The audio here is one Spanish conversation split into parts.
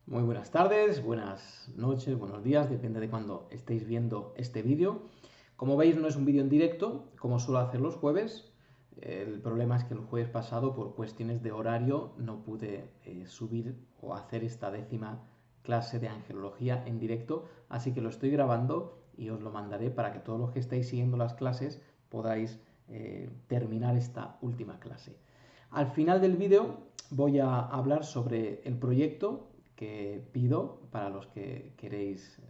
Muy buenas tardes, buenas noches, buenos días, depende de cuando estéis viendo este vídeo. Como veis, no es un vídeo en directo, como suelo hacer los jueves. El problema es que el jueves pasado, por cuestiones de horario, no pude subir o hacer esta 10ª clase de angelología en directo, así que lo estoy grabando y os lo mandaré para que todos los que estáis siguiendo las clases podáis terminar esta última clase. Al final del vídeo voy a hablar sobre el proyecto que pido para los que queréis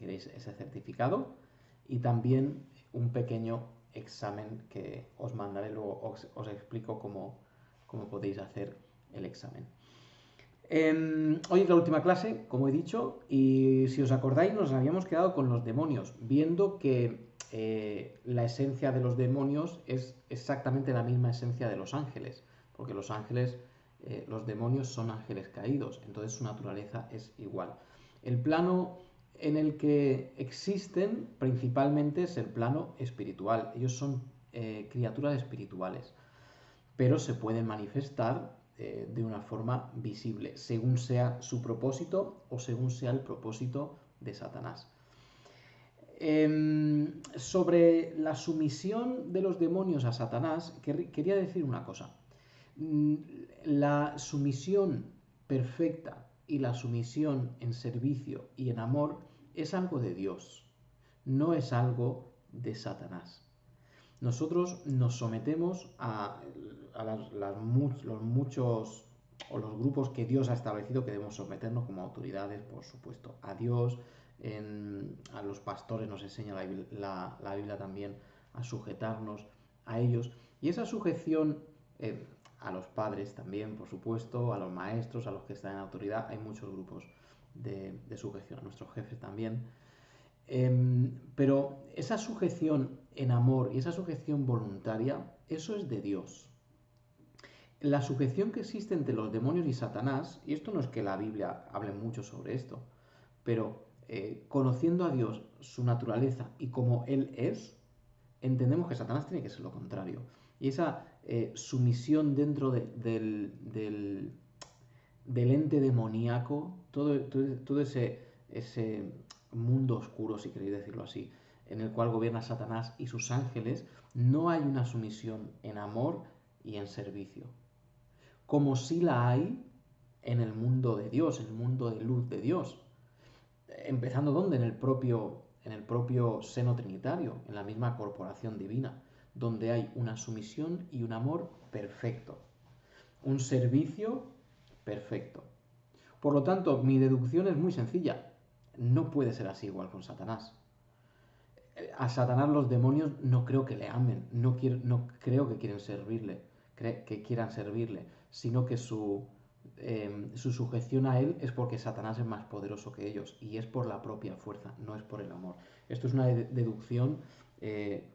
ese certificado y también un pequeño examen que os mandaré, luego os explico cómo podéis hacer el examen. Hoy es la última clase, como he dicho, y si os acordáis nos habíamos quedado con los demonios, viendo que la esencia de los demonios es exactamente la misma esencia de los ángeles, porque los ángeles, los demonios son ángeles caídos, entonces su naturaleza es igual. El plano en el que existen principalmente es el plano espiritual, ellos son criaturas espirituales, pero se pueden manifestar de una forma visible, según sea su propósito o según sea el propósito de Satanás. Sobre la sumisión de los demonios a Satanás, quería decir una cosa. La sumisión perfecta y la sumisión en servicio y en amor es algo de Dios, no es algo de Satanás. Nosotros nos sometemos los muchos o los grupos que Dios ha establecido que debemos someternos como autoridades, por supuesto, a Dios, a los pastores nos enseña la Biblia también a sujetarnos a ellos. Y esa sujeción a los padres también, por supuesto, a los maestros, a los que están en autoridad, hay muchos grupos de sujeción, a nuestros jefes también. Pero esa sujeción en amor y esa sujeción voluntaria, eso es de Dios. La sujeción que existe entre los demonios y Satanás, y esto no es que la Biblia hable mucho sobre esto, pero conociendo a Dios, su naturaleza y como Él es, entendemos que Satanás tiene que ser lo contrario. Y esa sumisión dentro del ente demoníaco, todo ese mundo oscuro, si queréis decirlo así, en el cual gobierna Satanás y sus ángeles, no hay una sumisión en amor y en servicio. Como sí la hay en el mundo de Dios, en el mundo de luz de Dios. Empezando ¿dónde? En el propio seno trinitario, en la misma corporación divina, donde hay una sumisión y un amor perfecto. Un servicio perfecto. Por lo tanto, mi deducción es muy sencilla. No puede ser así igual con Satanás. A Satanás los demonios no creo que le amen, no creo que quieran servirle, sino que su sujeción a él es porque Satanás es más poderoso que ellos y es por la propia fuerza, no es por el amor. Esto es una deducción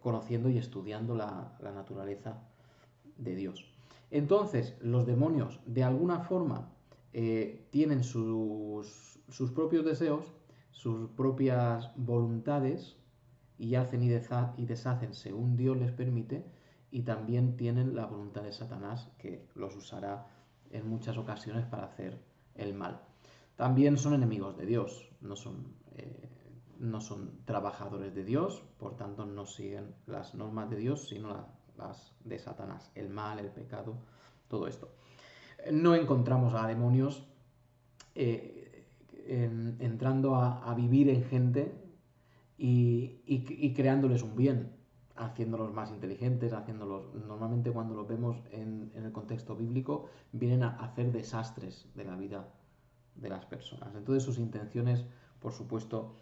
conociendo y estudiando la naturaleza de Dios. Entonces, los demonios, de alguna forma, tienen sus propios deseos, sus propias voluntades, y hacen y deshacen según Dios les permite, y también tienen la voluntad de Satanás, que los usará en muchas ocasiones para hacer el mal. También son enemigos de Dios, no son trabajadores de Dios, por tanto no siguen las normas de Dios, sino las de Satanás, el mal, el pecado, todo esto. No encontramos a demonios entrando a vivir en gente y creándoles un bien, haciéndolos más inteligentes, normalmente cuando los vemos en el contexto bíblico, vienen a hacer desastres de la vida de las personas. Entonces sus intenciones, por supuesto,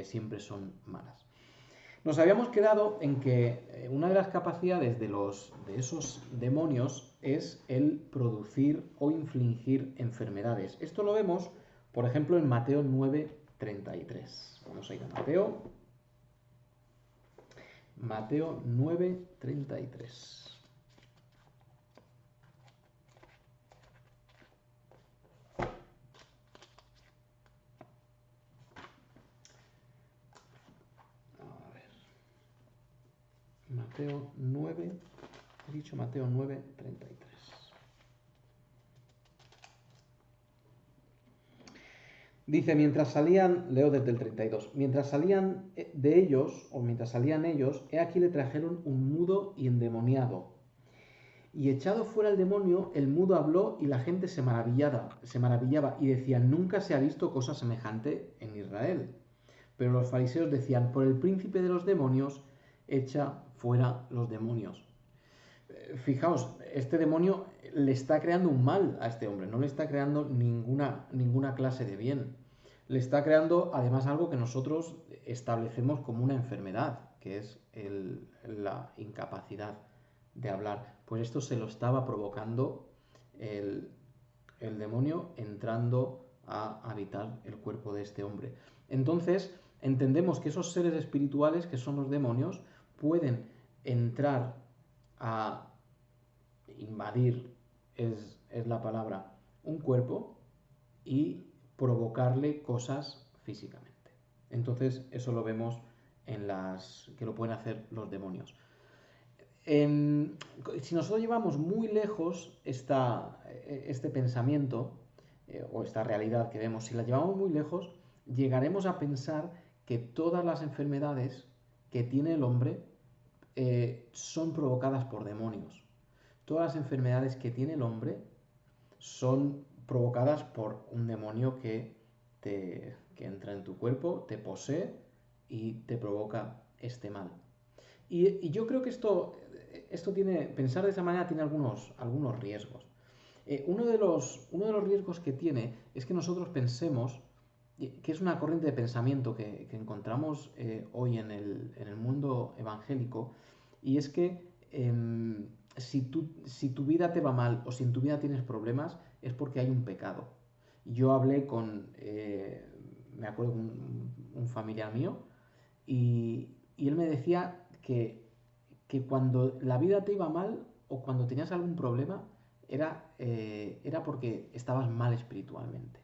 siempre son malas. Nos habíamos quedado en que una de las capacidades de esos demonios es el producir o infligir enfermedades. Esto lo vemos, por ejemplo, en Mateo 9:33. Vamos a ir a Mateo 9:33. Mateo 9, he dicho Mateo 9:33. Dice, mientras salían, leo desde el 32, mientras salían de ellos, o mientras salían ellos, he aquí le trajeron un mudo y endemoniado. Y echado fuera el demonio, el mudo habló y la gente se maravillaba y decía, nunca se ha visto cosa semejante en Israel. Pero los fariseos decían, por el príncipe de los demonios, echa fuera los demonios. Fijaos, este demonio le está creando un mal a este hombre, no le está creando ninguna clase de bien. Le está creando además algo que nosotros establecemos como una enfermedad, que es la incapacidad de hablar. Pues esto se lo estaba provocando el, el demonio entrando a habitar el cuerpo de este hombre. Entonces, entendemos que esos seres espirituales, que son los demonios, pueden entrar a invadir, es la palabra, un cuerpo y provocarle cosas físicamente. Entonces, eso lo vemos en las que lo pueden hacer los demonios. Si nosotros llevamos muy lejos este pensamiento o esta realidad que vemos, si la llevamos muy lejos, llegaremos a pensar que todas las enfermedades que tiene el hombre son provocadas por demonios. Todas las enfermedades que tiene el hombre son provocadas por un demonio que entra en tu cuerpo, te posee y te provoca este mal. Y yo creo que esto tiene, pensar de esa manera tiene algunos riesgos. Uno de los riesgos que tiene es que nosotros pensemos, que es una corriente de pensamiento que encontramos hoy en el mundo evangélico, y es que si tu vida te va mal o si en tu vida tienes problemas, es porque hay un pecado. Yo hablé me acuerdo, un familiar mío, y él me decía que cuando la vida te iba mal o cuando tenías algún problema, era porque estabas mal espiritualmente.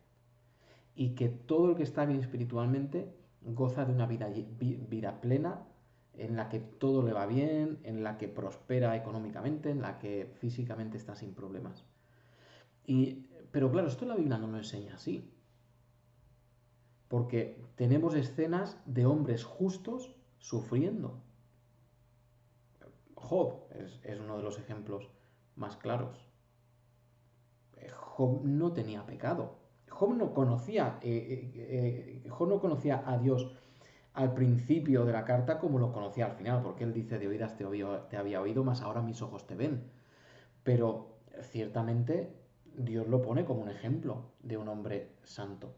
Y que todo el que está bien espiritualmente goza de una vida plena, en la que todo le va bien, en la que prospera económicamente, en la que físicamente está sin problemas. Pero claro, esto la Biblia no lo enseña así. Porque tenemos escenas de hombres justos sufriendo. Job es uno de los ejemplos más claros. Job no tenía pecado. Job no conocía a Dios al principio de la carta como lo conocía al final, porque él dice, de oídas te había oído, mas ahora mis ojos te ven. Pero ciertamente Dios lo pone como un ejemplo de un hombre santo,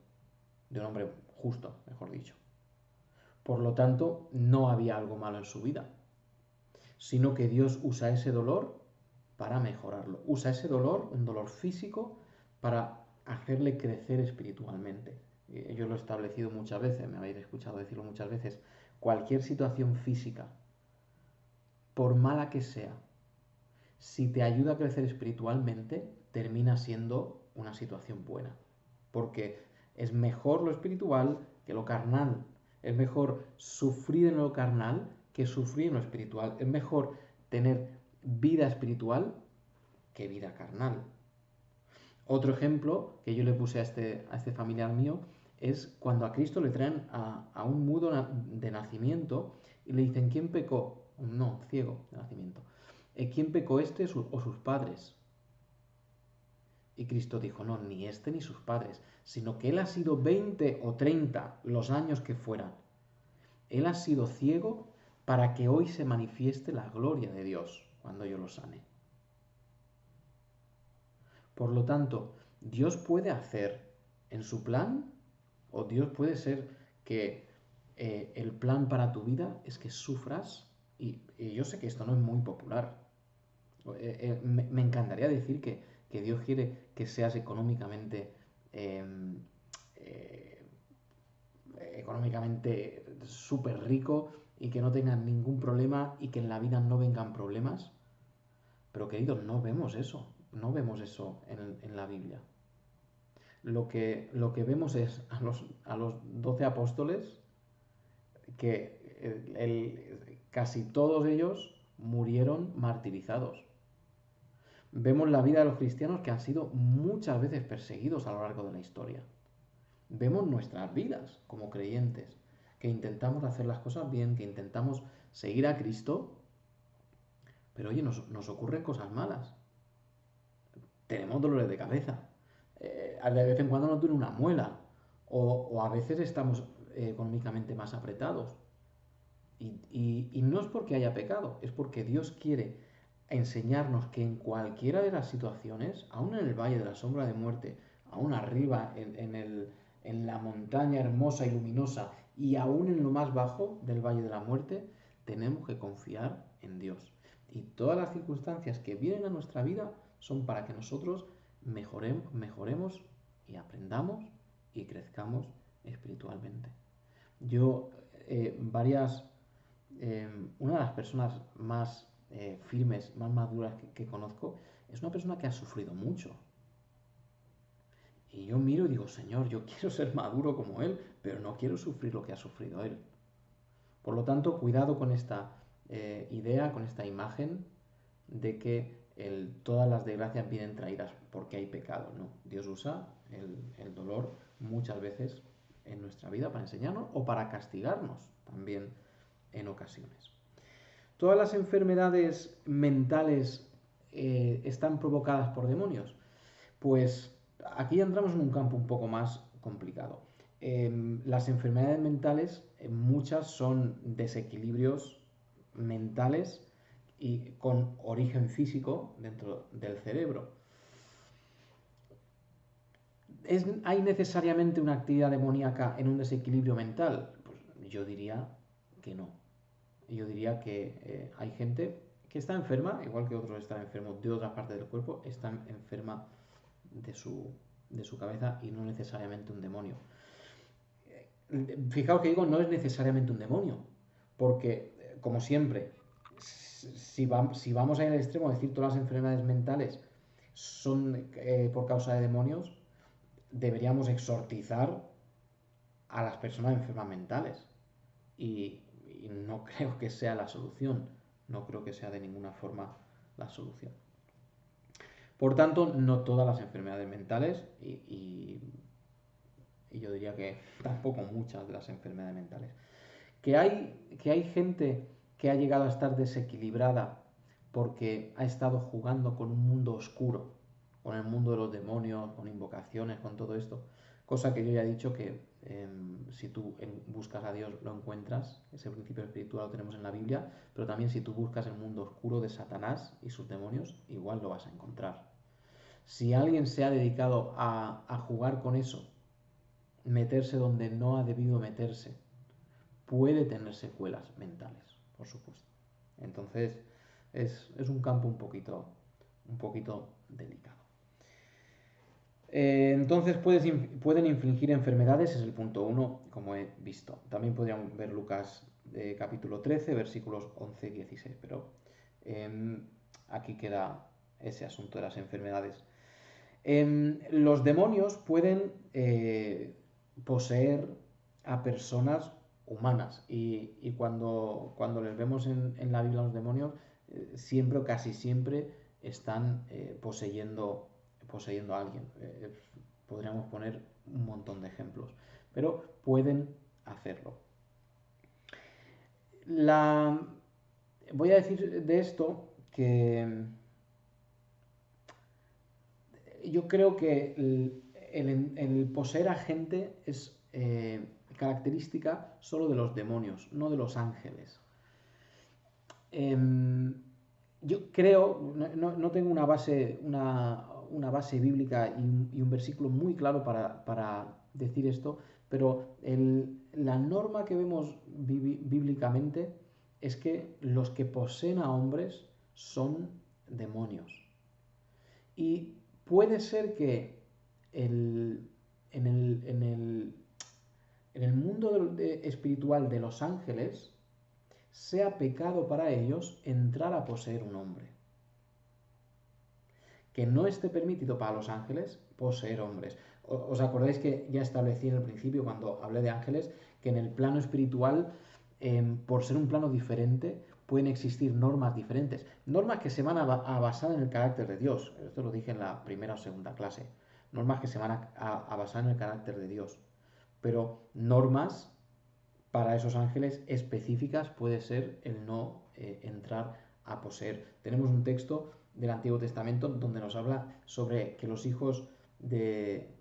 de un hombre justo, mejor dicho. Por lo tanto, no había algo malo en su vida, sino que Dios usa ese dolor para mejorarlo. Usa ese dolor, un dolor físico, para hacerle crecer espiritualmente. Yo lo he establecido muchas veces, me habéis escuchado decirlo muchas veces. Cualquier situación física, por mala que sea, si te ayuda a crecer espiritualmente, termina siendo una situación buena. Porque es mejor lo espiritual que lo carnal. Es mejor sufrir en lo carnal que sufrir en lo espiritual. Es mejor tener vida espiritual que vida carnal. Otro ejemplo que yo le puse a este familiar mío es cuando a Cristo le traen a un mudo de nacimiento y le dicen, ¿quién pecó? No, ciego de nacimiento. ¿Quién pecó, este o sus padres? Y Cristo dijo, no, ni este ni sus padres, sino que él ha sido 20 o 30 los años que fueran. Él ha sido ciego para que hoy se manifieste la gloria de Dios cuando yo lo sane. Por lo tanto, Dios puede hacer en su plan, o Dios puede ser que el plan para tu vida es que sufras, y yo sé que esto no es muy popular. Me encantaría decir que Dios quiere que seas económicamente súper rico y que no tengas ningún problema y que en la vida no vengan problemas. Pero queridos, no vemos eso. No vemos eso en la Biblia. Lo que vemos es a los 12 apóstoles que casi todos ellos murieron martirizados. Vemos la vida de los cristianos que han sido muchas veces perseguidos a lo largo de la historia. vemos nuestras vidas como creyentes, que intentamos hacer las cosas bien, que intentamos seguir a Cristo, pero oye, nos ocurren cosas malas. Tenemos dolores de cabeza. De vez en cuando nos duele una muela. O a veces estamos económicamente más apretados. Y no es porque haya pecado, es porque Dios quiere enseñarnos que en cualquiera de las situaciones, aún en el valle de la sombra de muerte, aún arriba en la montaña hermosa y luminosa, y aún en lo más bajo del valle de la muerte, tenemos que confiar en Dios. Y todas las circunstancias que vienen a nuestra vida son para que nosotros mejoremos y aprendamos y crezcamos espiritualmente. Yo, una de las personas más firmes, más maduras que conozco, es una persona que ha sufrido mucho. Y yo miro y digo, Señor, yo quiero ser maduro como Él, pero no quiero sufrir lo que ha sufrido Él. Por lo tanto, cuidado con esta idea, con esta imagen de que todas las desgracias vienen traídas porque hay pecado. No, Dios usa el dolor muchas veces en nuestra vida para enseñarnos o para castigarnos también en ocasiones. ¿Todas las enfermedades mentales están provocadas por demonios? Pues aquí entramos en un campo un poco más complicado. Las enfermedades mentales, muchas son desequilibrios mentales y con origen físico dentro del cerebro. ¿Hay necesariamente una actividad demoníaca en un desequilibrio mental? Pues yo diría que no. Yo diría que hay gente que está enferma, igual que otros están enfermos de otras partes del cuerpo, están enferma de su cabeza y no necesariamente un demonio. Fijaos que digo, no es necesariamente un demonio, porque, como siempre, si vamos a ir al extremo de decir todas las enfermedades mentales son por causa de demonios, deberíamos exorcizar a las personas enfermas mentales. Y no creo que sea la solución. No creo que sea de ninguna forma la solución. Por tanto, no todas las enfermedades mentales y yo diría que tampoco muchas de las enfermedades mentales. Que hay gente que ha llegado a estar desequilibrada porque ha estado jugando con un mundo oscuro, con el mundo de los demonios, con invocaciones, con todo esto. Cosa que yo ya he dicho que si tú buscas a Dios lo encuentras, ese principio espiritual lo tenemos en la Biblia, pero también si tú buscas el mundo oscuro de Satanás y sus demonios, igual lo vas a encontrar. Si alguien se ha dedicado a jugar con eso, meterse donde no ha debido meterse, puede tener secuelas mentales, por supuesto. Entonces, es un campo un poquito delicado. Entonces pueden infligir enfermedades, es el punto 1, como he visto. También podríamos ver Lucas capítulo 13, versículos 11 y 16, pero aquí queda ese asunto de las enfermedades. Los demonios pueden poseer a personas humanas y cuando les vemos en la Biblia los demonios, siempre o casi siempre están poseyendo a alguien. Podríamos poner un montón de ejemplos, pero pueden hacerlo. Voy a decir de esto que yo creo que el poseer a gente es característica solo de los demonios, no de los ángeles. Yo creo, no tengo una base bíblica y un versículo muy claro para decir esto, pero la norma que vemos bíblicamente es que los que poseen a hombres son demonios. Y puede ser que en el mundo espiritual de los ángeles sea pecado para ellos entrar a poseer un hombre. Que no esté permitido para los ángeles poseer hombres. ¿Os acordáis que ya establecí en el principio, cuando hablé de ángeles, que en el plano espiritual, por ser un plano diferente, pueden existir normas diferentes? Normas que se van a basar en el carácter de Dios. Esto lo dije en la primera o segunda clase. Normas que se van a basar en el carácter de Dios. pero normas para esos ángeles específicas puede ser el no entrar a poseer. Tenemos un texto del Antiguo Testamento donde nos habla sobre que los hijos de...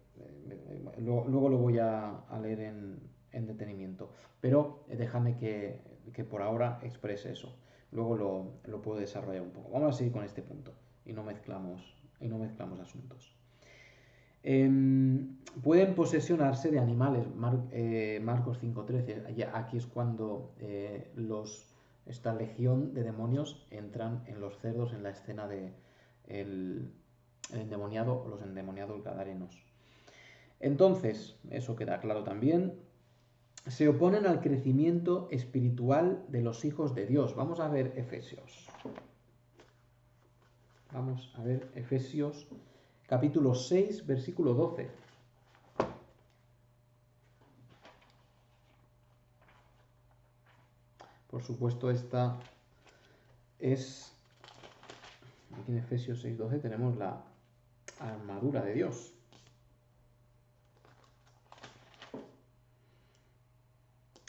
luego lo voy a leer en detenimiento, pero déjame que por ahora exprese eso. Luego lo puedo desarrollar un poco. Vamos a seguir con este punto y no mezclamos asuntos. Pueden posesionarse de animales. Marcos 5:13. Aquí es cuando esta legión de demonios entran en los cerdos en la escena de el endemoniado o los endemoniados gadarenos. Entonces, eso queda claro también. Se oponen al crecimiento espiritual de los hijos de Dios. Vamos a ver Efesios. Capítulo 6, versículo 12. Por supuesto, esta es... Aquí en Efesios 6:12 tenemos la armadura de Dios.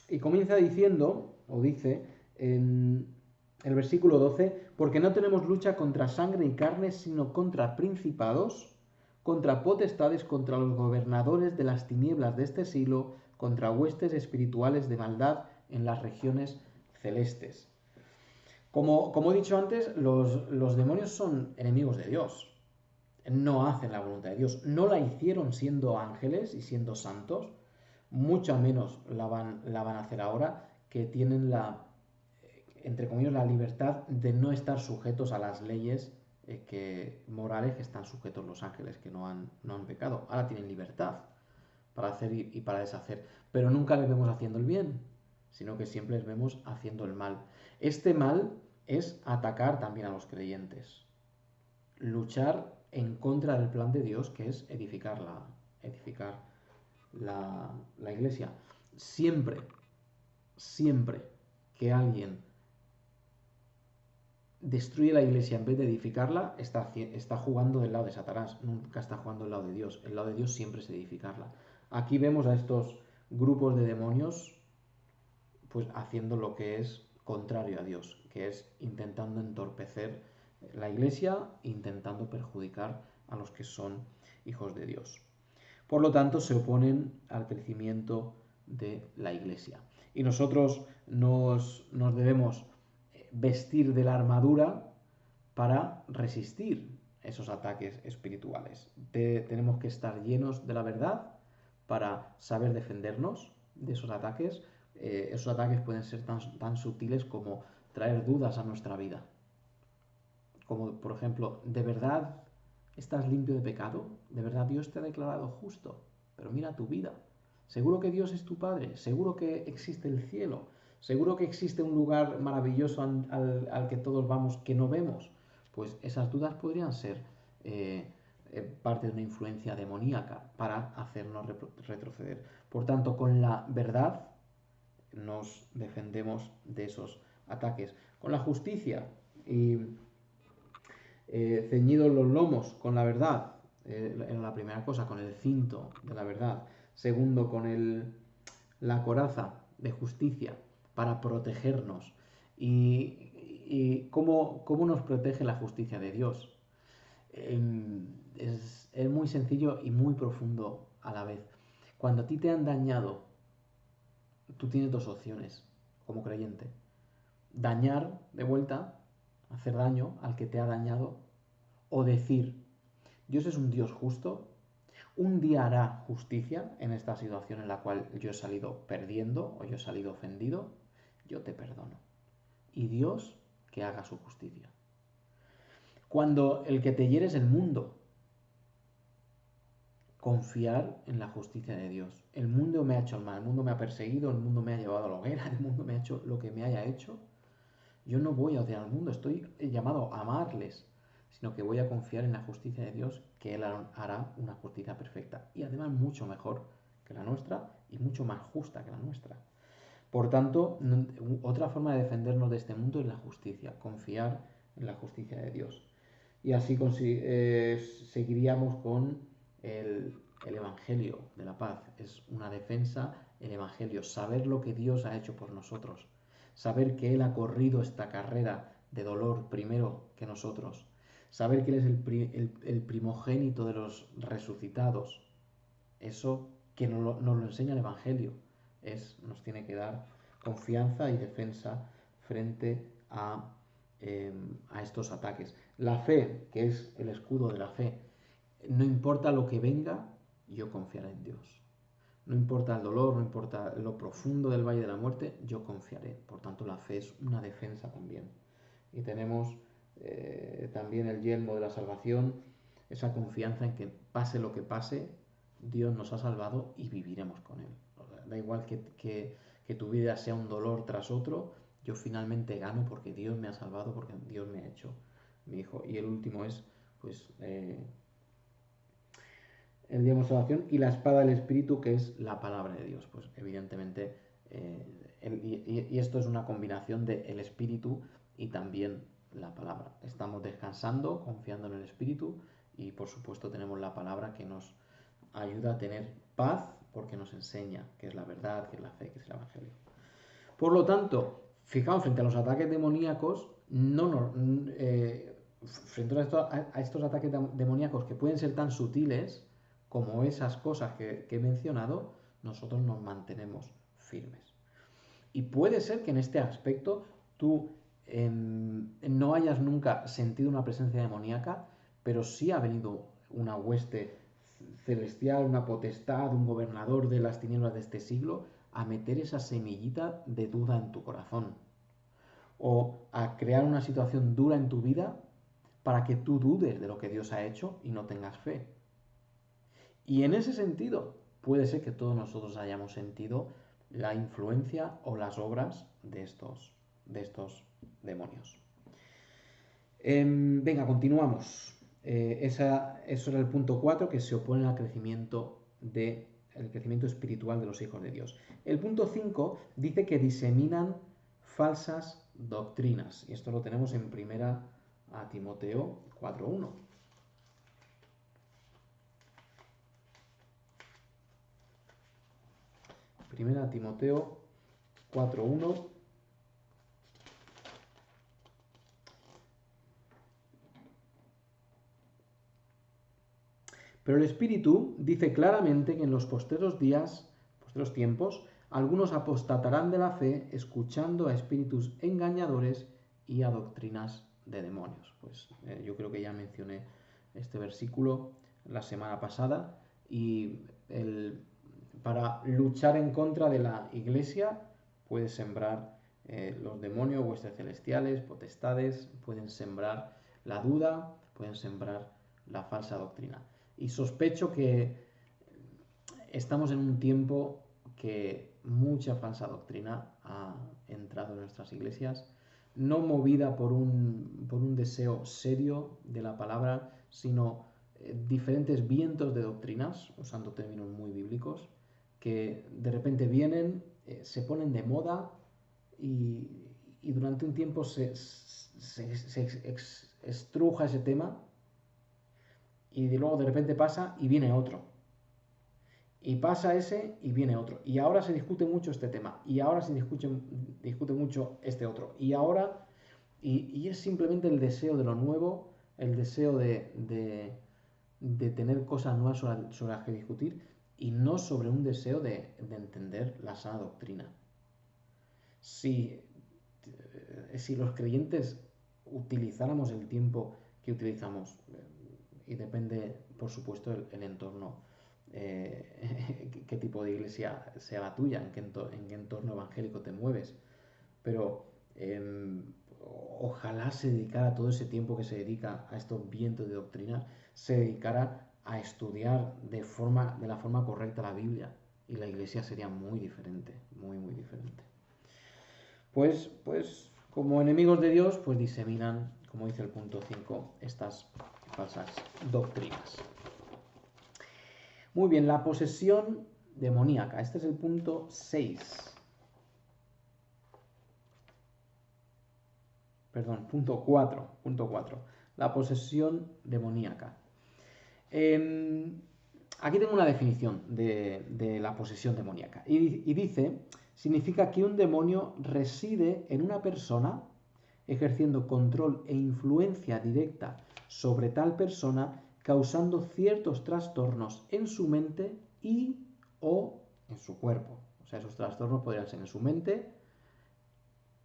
Y comienza diciendo, o dice, en el versículo 12, porque no tenemos lucha contra sangre y carne, sino contra principados, contra potestades, contra los gobernadores de las tinieblas de este siglo, contra huestes espirituales de maldad en las regiones celestes. Como he dicho antes, los demonios son enemigos de Dios. No hacen la voluntad de Dios. No la hicieron siendo ángeles y siendo santos. Mucho menos la van a hacer ahora, que tienen entre comillas, la libertad de no estar sujetos a las leyes morales que están sujetos los ángeles, que no han pecado. Ahora tienen libertad para hacer y para deshacer, pero nunca les vemos haciendo el bien, sino que siempre les vemos haciendo el mal. Este mal es atacar también a los creyentes, luchar en contra del plan de Dios, que es edificar la iglesia. Siempre que alguien destruye la iglesia en vez de edificarla, está jugando del lado de Satanás, nunca está jugando del lado de Dios. El lado de Dios siempre es edificarla. Aquí vemos a estos grupos de demonios pues haciendo lo que es contrario a Dios, que es intentando entorpecer la iglesia, intentando perjudicar a los que son hijos de Dios. Por lo tanto, se oponen al crecimiento de la iglesia. Y nosotros nos debemos vestir de la armadura para resistir esos ataques espirituales. Tenemos que estar llenos de la verdad para saber defendernos de esos ataques. Esos ataques pueden ser tan sutiles como traer dudas a nuestra vida. Como, por ejemplo, ¿de verdad estás limpio de pecado? ¿De verdad Dios te ha declarado justo? Pero mira tu vida. ¿Seguro que Dios es tu Padre? ¿Seguro que existe el cielo? ¿Seguro que existe un lugar maravilloso al que todos vamos que no vemos? Pues esas dudas podrían ser parte de una influencia demoníaca para hacernos retroceder. Por tanto, con la verdad nos defendemos de esos ataques. Con la justicia y ceñidos los lomos con la verdad, en la primera cosa, con el cinto de la verdad. Segundo, con la coraza de justicia para protegernos. ¿Y cómo nos protege la justicia de Dios? Es muy sencillo y muy profundo a la vez. Cuando a ti te han dañado, tú tienes dos opciones como creyente. Dañar de vuelta, hacer daño al que te ha dañado, o decir, Dios es un Dios justo, un día hará justicia en esta situación en la cual yo he salido perdiendo o yo he salido ofendido, yo te perdono. Y Dios que haga su justicia. Cuando el que te hiere es el mundo, confiar en la justicia de Dios. El mundo me ha hecho el mal, el mundo me ha perseguido, el mundo me ha llevado a la hoguera, el mundo me ha hecho lo que me haya hecho. Yo no voy a odiar al mundo, estoy llamado a amarles, sino que voy a confiar en la justicia de Dios, que Él hará una justicia perfecta y además mucho mejor que la nuestra y mucho más justa que la nuestra. Por tanto, otra forma de defendernos de este mundo es la justicia, confiar en la justicia de Dios. Y así seguiríamos con el Evangelio de la paz es una defensa, el Evangelio, saber lo que Dios ha hecho por nosotros, saber que Él ha corrido esta carrera de dolor primero que nosotros, saber que Él es el primogénito de los resucitados, eso que nos lo enseña el Evangelio, nos tiene que dar confianza y defensa frente a estos ataques. La fe, que es el escudo de la fe, no importa lo que venga, yo confiaré en Dios. No importa el dolor, no importa lo profundo del valle de la muerte, yo confiaré. Por tanto, la fe es una defensa también. Y tenemos también el yelmo de la salvación, esa confianza en que pase lo que pase, Dios nos ha salvado y viviremos con Él. Da igual que tu vida sea un dolor tras otro, yo finalmente gano porque Dios me ha salvado, porque Dios me ha hecho mi hijo. Y el último es, pues, el día de salvación y la espada del Espíritu, que es la palabra de Dios. Pues evidentemente, y esto es una combinación de el Espíritu y también la palabra. Estamos descansando, confiando en el Espíritu y por supuesto tenemos la palabra que nos ayuda a tener paz porque nos enseña qué es la verdad, qué es la fe, qué es el Evangelio. Por lo tanto, fijaos, frente a los ataques demoníacos, frente a estos ataques demoníacos que pueden ser tan sutiles como esas cosas que he mencionado, nosotros nos mantenemos firmes. Y puede ser que en este aspecto tú no hayas nunca sentido una presencia demoníaca, pero sí ha venido una hueste celestial, una potestad, un gobernador de las tinieblas de este siglo, a meter esa semillita de duda en tu corazón. O a crear una situación dura en tu vida para que tú dudes de lo que Dios ha hecho y no tengas fe. Y en ese sentido, puede ser que todos nosotros hayamos sentido la influencia o las obras de estos demonios. Venga, continuamos. Eso era el punto 4, que se opone al crecimiento espiritual de los hijos de Dios. El punto 5 dice que diseminan falsas doctrinas. Y esto lo tenemos en 1 Timoteo 4:1. Primera Timoteo 4:1. Pero el Espíritu dice claramente que en los postreros tiempos, algunos apostatarán de la fe escuchando a espíritus engañadores y a doctrinas de demonios. Pues yo creo que ya mencioné este versículo la semana pasada y para luchar en contra de la Iglesia puede sembrar los demonios, huestes celestiales, potestades, pueden sembrar la duda, pueden sembrar la falsa doctrina. Y sospecho que estamos en un tiempo que mucha falsa doctrina ha entrado en nuestras iglesias, no movida por un deseo serio de la palabra, sino diferentes vientos de doctrinas, usando términos muy bíblicos, que de repente vienen, se ponen de moda y durante un tiempo se estruja ese tema y luego de repente pasa y viene otro. Y pasa ese y viene otro. Y ahora se discute mucho este tema. Y ahora se discute mucho este otro. Y ahora, y es simplemente el deseo de lo nuevo, el deseo de tener cosas nuevas sobre las que discutir y no sobre un deseo de entender la sana doctrina. Si los creyentes utilizáramos el tiempo que utilizamos, y depende, por supuesto, el entorno, qué tipo de iglesia sea la tuya, en qué entorno evangélico te mueves, pero ojalá se dedicara todo ese tiempo que se dedica a estos vientos de doctrina, se dedicara a estudiar de la forma correcta la Biblia, y la iglesia sería muy diferente, muy, muy diferente. Pues como enemigos de Dios, pues diseminan, como dice el punto 5, estas falsas doctrinas. Muy bien, la posesión demoníaca. Este es el punto 6. Perdón, punto 4. Punto 4. La posesión demoníaca. aquí tengo una definición de la posesión demoníaca. Y dice, significa que un demonio reside en una persona ejerciendo control e influencia directa sobre tal persona, causando ciertos trastornos en su mente y o en su cuerpo. O sea, esos trastornos podrían ser en su mente,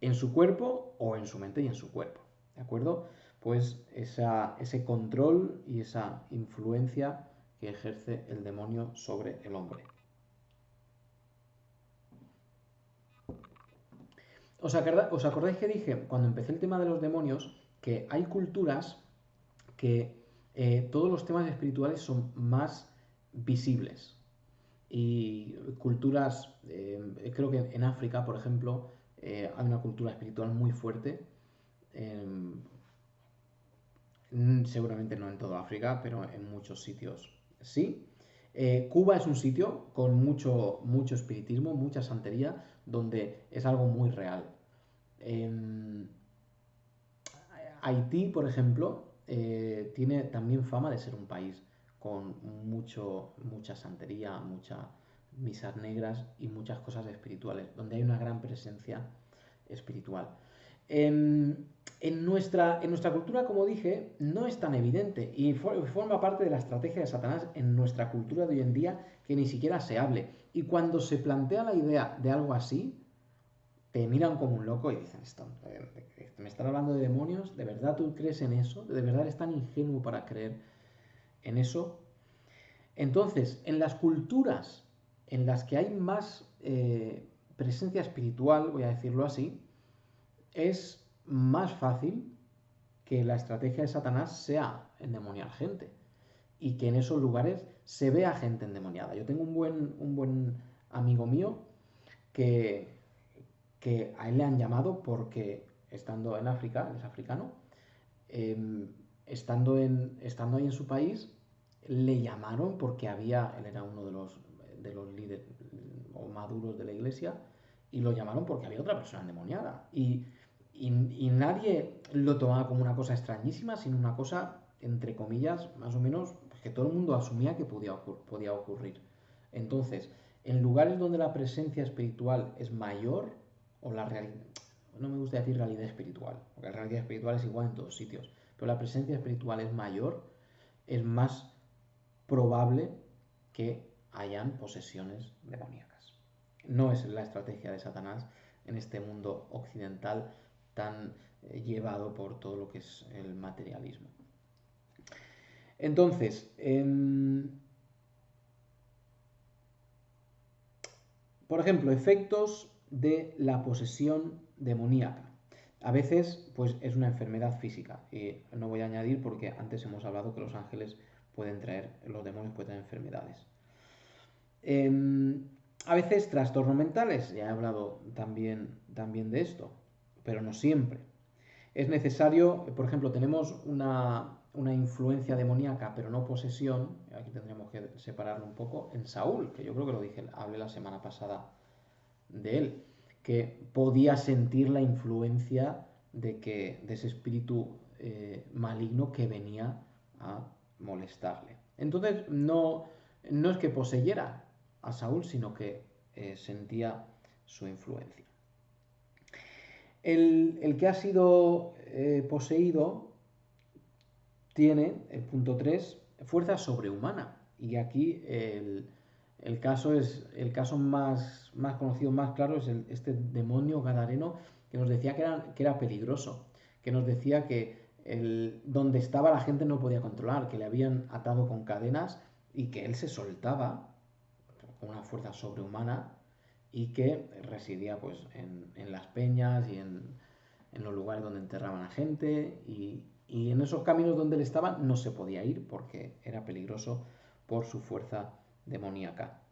en su cuerpo o en su mente y en su cuerpo. ¿De acuerdo? Pues ese control y esa influencia que ejerce el demonio sobre el hombre. ¿Os acordáis que dije cuando empecé el tema de los demonios que hay culturas que todos los temas espirituales son más visibles? Y culturas, creo que en África, por ejemplo, hay una cultura espiritual muy fuerte. eh, Seguramente no en toda África, pero en muchos sitios sí. Cuba es un sitio con mucho espiritismo, mucha santería, donde es algo muy real. En Haití, por ejemplo, tiene también fama de ser un país con mucha santería, muchas misas negras y muchas cosas espirituales, donde hay una gran presencia espiritual. En nuestra cultura, como dije, no es tan evidente y forma parte de la estrategia de Satanás en nuestra cultura de hoy en día que ni siquiera se hable. Y cuando se plantea la idea de algo así, te miran como un loco y dicen, ¿me están hablando de demonios? ¿De verdad tú crees en eso? ¿De verdad eres tan ingenuo para creer en eso? Entonces, en las culturas en las que hay más presencia espiritual, voy a decirlo así, es más fácil que la estrategia de Satanás sea endemoniar gente y que en esos lugares se vea gente endemoniada. Yo tengo un buen amigo mío que, que a él le han llamado porque estando en África, él es africano, estando ahí en su país, le llamaron porque él era uno de los líderes o maduros de la iglesia, y lo llamaron porque había otra persona endemoniada. Y nadie lo tomaba como una cosa extrañísima, sino una cosa, entre comillas, más o menos, pues, que todo el mundo asumía que podía ocurrir. Entonces, en lugares donde la presencia espiritual es mayor, o la realidad, no me gusta decir realidad espiritual, porque la realidad espiritual es igual en todos sitios, pero la presencia espiritual es mayor, es más probable que hayan posesiones demoníacas. No es la estrategia de Satanás en este mundo occidental tan llevado por todo lo que es el materialismo. Entonces, por ejemplo, efectos de la posesión demoníaca. A veces, pues es una enfermedad física. Y no voy a añadir porque antes hemos hablado que los ángeles los demonios pueden traer enfermedades. A veces trastornos mentales, ya he hablado también de esto, pero no siempre. Es necesario, por ejemplo, tenemos una influencia demoníaca, pero no posesión. Aquí tendríamos que separarlo un poco. En Saúl, que yo creo que hablé la semana pasada de él, que podía sentir la influencia de ese espíritu maligno que venía a molestarle. Entonces, no es que poseyera a Saúl, sino que sentía su influencia. El que ha sido poseído tiene, el punto 3, fuerza sobrehumana. Y aquí el caso más conocido, más claro, es este demonio gadareno que nos decía que era peligroso, que nos decía que donde estaba la gente no podía controlar, que le habían atado con cadenas y que él se soltaba con una fuerza sobrehumana y que residía pues en las peñas y en los lugares donde enterraban a gente y en esos caminos donde él estaba no se podía ir porque era peligroso por su fuerza demoníaca.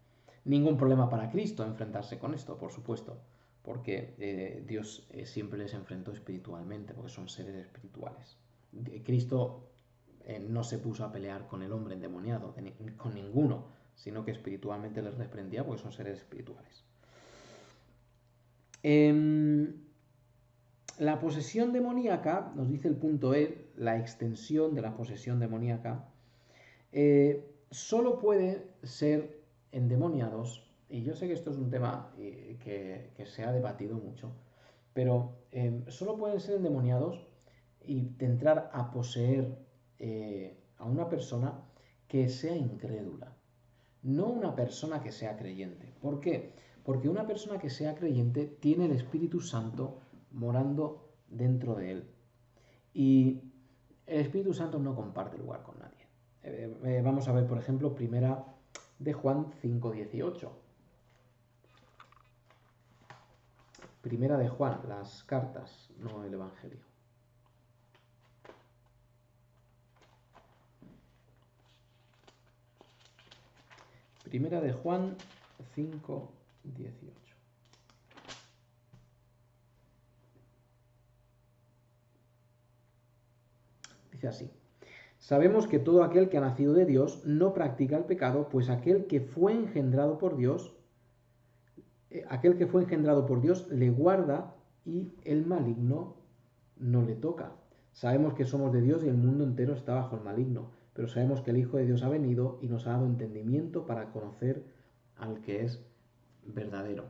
Ningún problema para Cristo enfrentarse con esto, por supuesto, porque Dios siempre les enfrentó espiritualmente, porque son seres espirituales. Cristo no se puso a pelear con el hombre endemoniado, con ninguno, sino que espiritualmente les reprendía porque son seres espirituales. La posesión demoníaca, nos dice el punto E, la extensión de la posesión demoníaca, solo puede ser endemoniados, y yo sé que esto es un tema que se ha debatido mucho, pero solo pueden ser endemoniados y entrar a poseer a una persona que sea incrédula, no una persona que sea creyente. ¿Por qué? Porque una persona que sea creyente tiene el Espíritu Santo morando dentro de él. Y el Espíritu Santo no comparte lugar con nadie. Vamos a ver, por ejemplo, primera de Juan 5:18. Primera de Juan, las cartas, no el Evangelio. Primera de Juan 5:18. Dice así: sabemos que todo aquel que ha nacido de Dios no practica el pecado, pues aquel que fue engendrado por Dios le guarda y el maligno no le toca. Sabemos que somos de Dios y el mundo entero está bajo el maligno, pero sabemos que el Hijo de Dios ha venido y nos ha dado entendimiento para conocer al que es verdadero.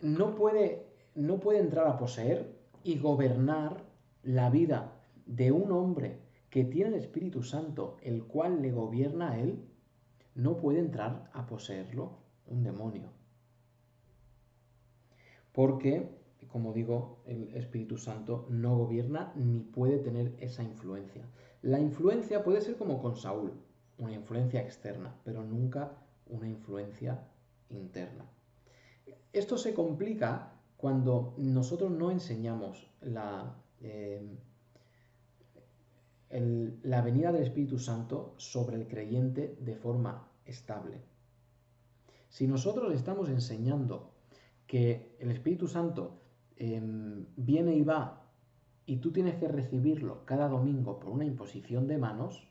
No puede, no puede entrar a poseer y gobernar la vida de un hombre que tiene el Espíritu Santo, el cual le gobierna a él. No puede entrar a poseerlo un demonio. Porque, como digo, el Espíritu Santo no gobierna ni puede tener esa influencia. La influencia puede ser como con Saúl, una influencia externa, pero nunca una influencia interna. Esto se complica cuando nosotros no enseñamos la venida del Espíritu Santo sobre el creyente de forma estable. Si nosotros estamos enseñando que el Espíritu Santo viene y va y tú tienes que recibirlo cada domingo por una imposición de manos,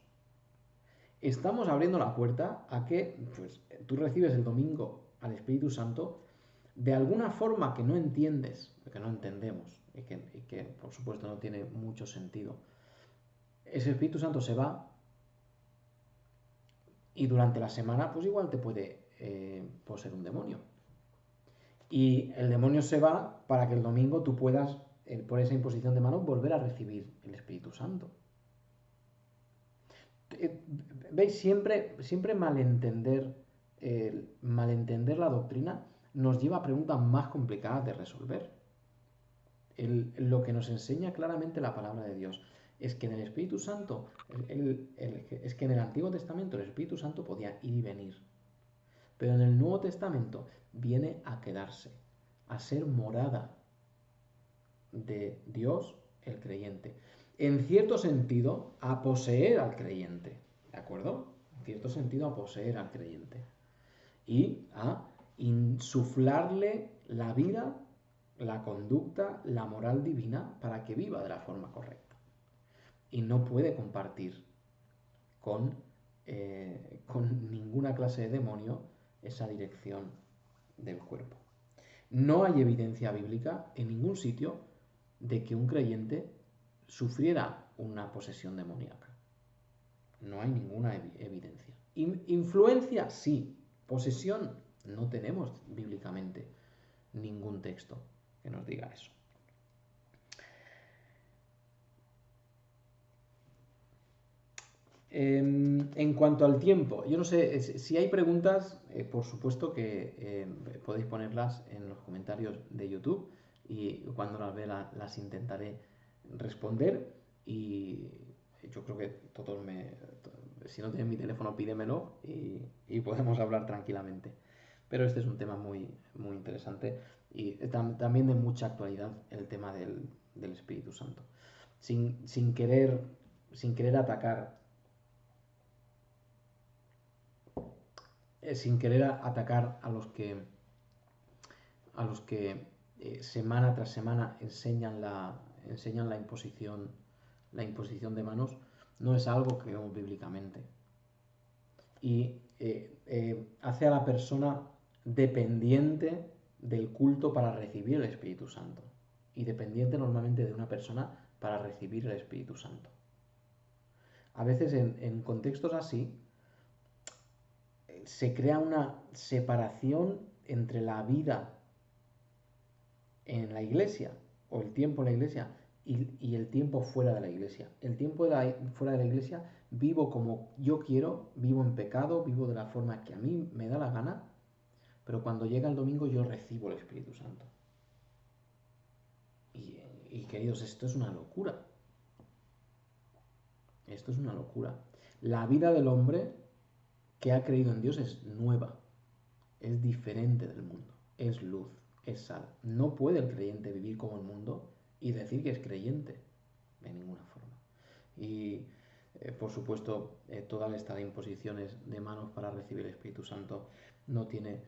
estamos abriendo la puerta a que pues, tú recibes el domingo al Espíritu Santo de alguna forma que no entiendes, que no entendemos y que por supuesto no tiene mucho sentido. Ese Espíritu Santo se va y durante la semana pues igual te puede poseer un demonio. Y el demonio se va para que el domingo tú puedas, por esa imposición de manos, volver a recibir el Espíritu Santo. ¿Veis? Siempre malentender la doctrina nos lleva a preguntas más complicadas de resolver. Lo que nos enseña claramente la palabra de Dios es que en el Espíritu Santo, es que en el Antiguo Testamento el Espíritu Santo podía ir y venir, pero en el Nuevo Testamento viene a quedarse, a ser morada de Dios el creyente. En cierto sentido, a poseer al creyente, ¿de acuerdo? En cierto sentido, a poseer al creyente y a insuflarle la vida, la conducta, la moral divina para que viva de la forma correcta. Y no puede compartir con ninguna clase de demonio esa dirección del cuerpo. No hay evidencia bíblica en ningún sitio de que un creyente sufriera una posesión demoníaca. No hay ninguna evidencia. Influencia, sí. Posesión, no tenemos bíblicamente ningún texto que nos diga eso. En cuanto al tiempo, yo no sé si hay preguntas, por supuesto que podéis ponerlas en los comentarios de YouTube y cuando las vea las intentaré responder. Y yo creo que todos si no tienes mi teléfono pídemelo y podemos hablar tranquilamente. Pero este es un tema muy, muy interesante y también de mucha actualidad, el tema del Espíritu Santo. Sin querer atacar a los que semana tras semana enseñan la imposición de manos, no es algo que vemos bíblicamente. Y hace a la persona dependiente del culto para recibir el Espíritu Santo. Y dependiente normalmente de una persona para recibir el Espíritu Santo. A veces en contextos así, se crea una separación entre la vida en la iglesia o el tiempo en la iglesia y el tiempo fuera de la iglesia. El tiempo fuera de la iglesia vivo como yo quiero, vivo en pecado, vivo de la forma que a mí me da la gana, pero cuando llega el domingo yo recibo el Espíritu Santo. Y queridos, esto es una locura. Esto es una locura. La vida del hombre que ha creído en Dios es nueva, es diferente del mundo, es luz, es sal. No puede el creyente vivir como el mundo y decir que es creyente, de ninguna forma. Y por supuesto, toda esta de imposiciones de manos para recibir el Espíritu Santo no tiene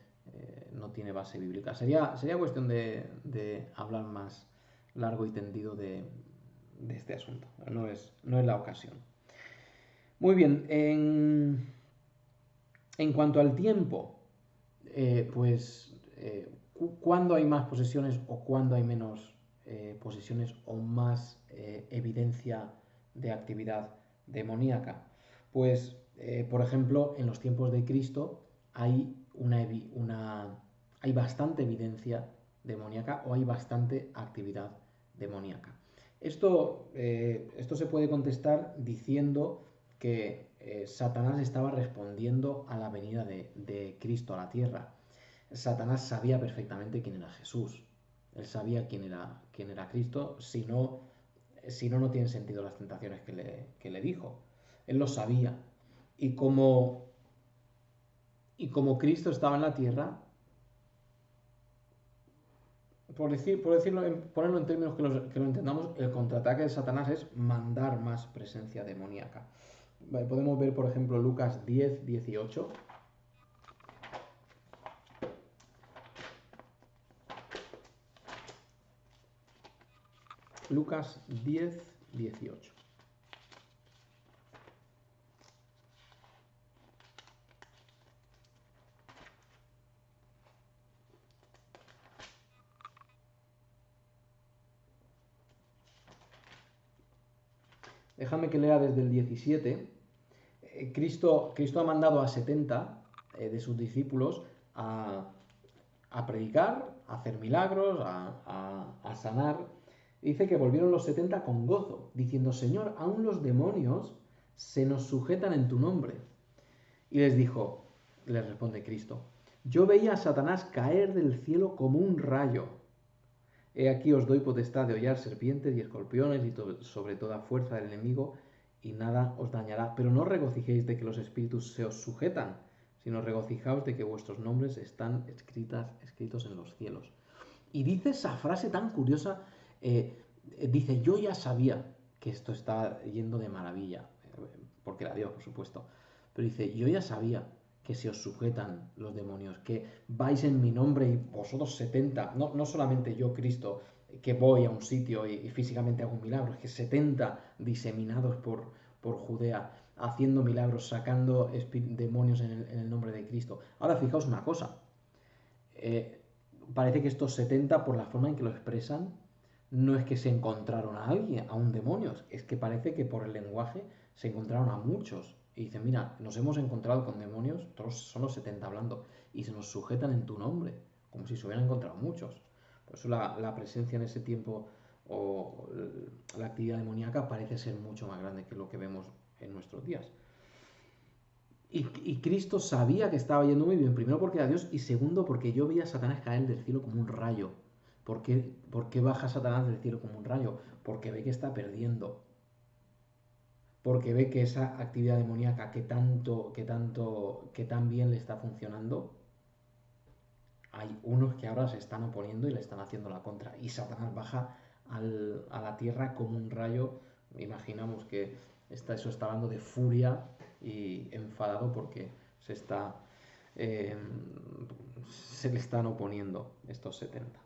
base bíblica. Sería cuestión de hablar más largo y tendido de este asunto. No es la ocasión. Muy bien, en cuanto al tiempo, ¿cuándo hay más posesiones o cuándo hay menos posesiones o más evidencia de actividad demoníaca? Pues, por ejemplo, en los tiempos de Cristo hay hay bastante evidencia demoníaca o hay bastante actividad demoníaca. Esto se puede contestar diciendo que Satanás estaba respondiendo a la venida de Cristo a la tierra. Satanás sabía perfectamente quién era Jesús. Él sabía quién era Cristo, si no, no tienen sentido las tentaciones que le dijo. Él lo sabía. Y como Cristo estaba en la tierra, ponerlo en términos que lo entendamos, el contraataque de Satanás es mandar más presencia demoníaca. Podemos ver, por ejemplo, Lucas 10, 18. Lucas 10, 18. Déjame que lea desde el 17. Cristo ha mandado a 70 de sus discípulos a predicar, a hacer milagros, a sanar. Dice que volvieron los 70 con gozo, diciendo: Señor, aún los demonios se nos sujetan en tu nombre. Y les responde Cristo: yo veía a Satanás caer del cielo como un rayo. He aquí os doy potestad de hollar serpientes y escorpiones y sobre toda fuerza del enemigo, y nada os dañará. Pero no regocijéis de que los espíritus se os sujetan, sino regocijaos de que vuestros nombres están escritos en los cielos. Y dice esa frase tan curiosa, dice: yo ya sabía que esto está yendo de maravilla, porque era Dios, por supuesto, pero dice: yo ya sabía que se os sujetan los demonios, que vais en mi nombre y vosotros 70, no solamente yo, Cristo, que voy a un sitio y físicamente hago un milagro, es que 70 diseminados por Judea, haciendo milagros, sacando demonios en el nombre de Cristo. Ahora fijaos una cosa, parece que estos 70, por la forma en que lo expresan, no es que se encontraron a alguien, a un demonio, es que parece que por el lenguaje se encontraron a muchos. Y dicen: mira, nos hemos encontrado con demonios, todos son los 70 hablando, y se nos sujetan en tu nombre, como si se hubieran encontrado muchos. Por eso la presencia en ese tiempo o la actividad demoníaca parece ser mucho más grande que lo que vemos en nuestros días. Y Cristo sabía que estaba yendo muy bien, primero porque era Dios y segundo porque yo veía a Satanás caer del cielo como un rayo. ¿Por qué baja Satanás del cielo como un rayo? Porque ve que está perdiendo. Porque ve que esa actividad demoníaca que tan bien le está funcionando, hay unos que ahora se están oponiendo y le están haciendo la contra. Y Satanás baja a la tierra como un rayo. Imaginamos que eso está hablando de furia y enfadado porque se le están oponiendo estos 70.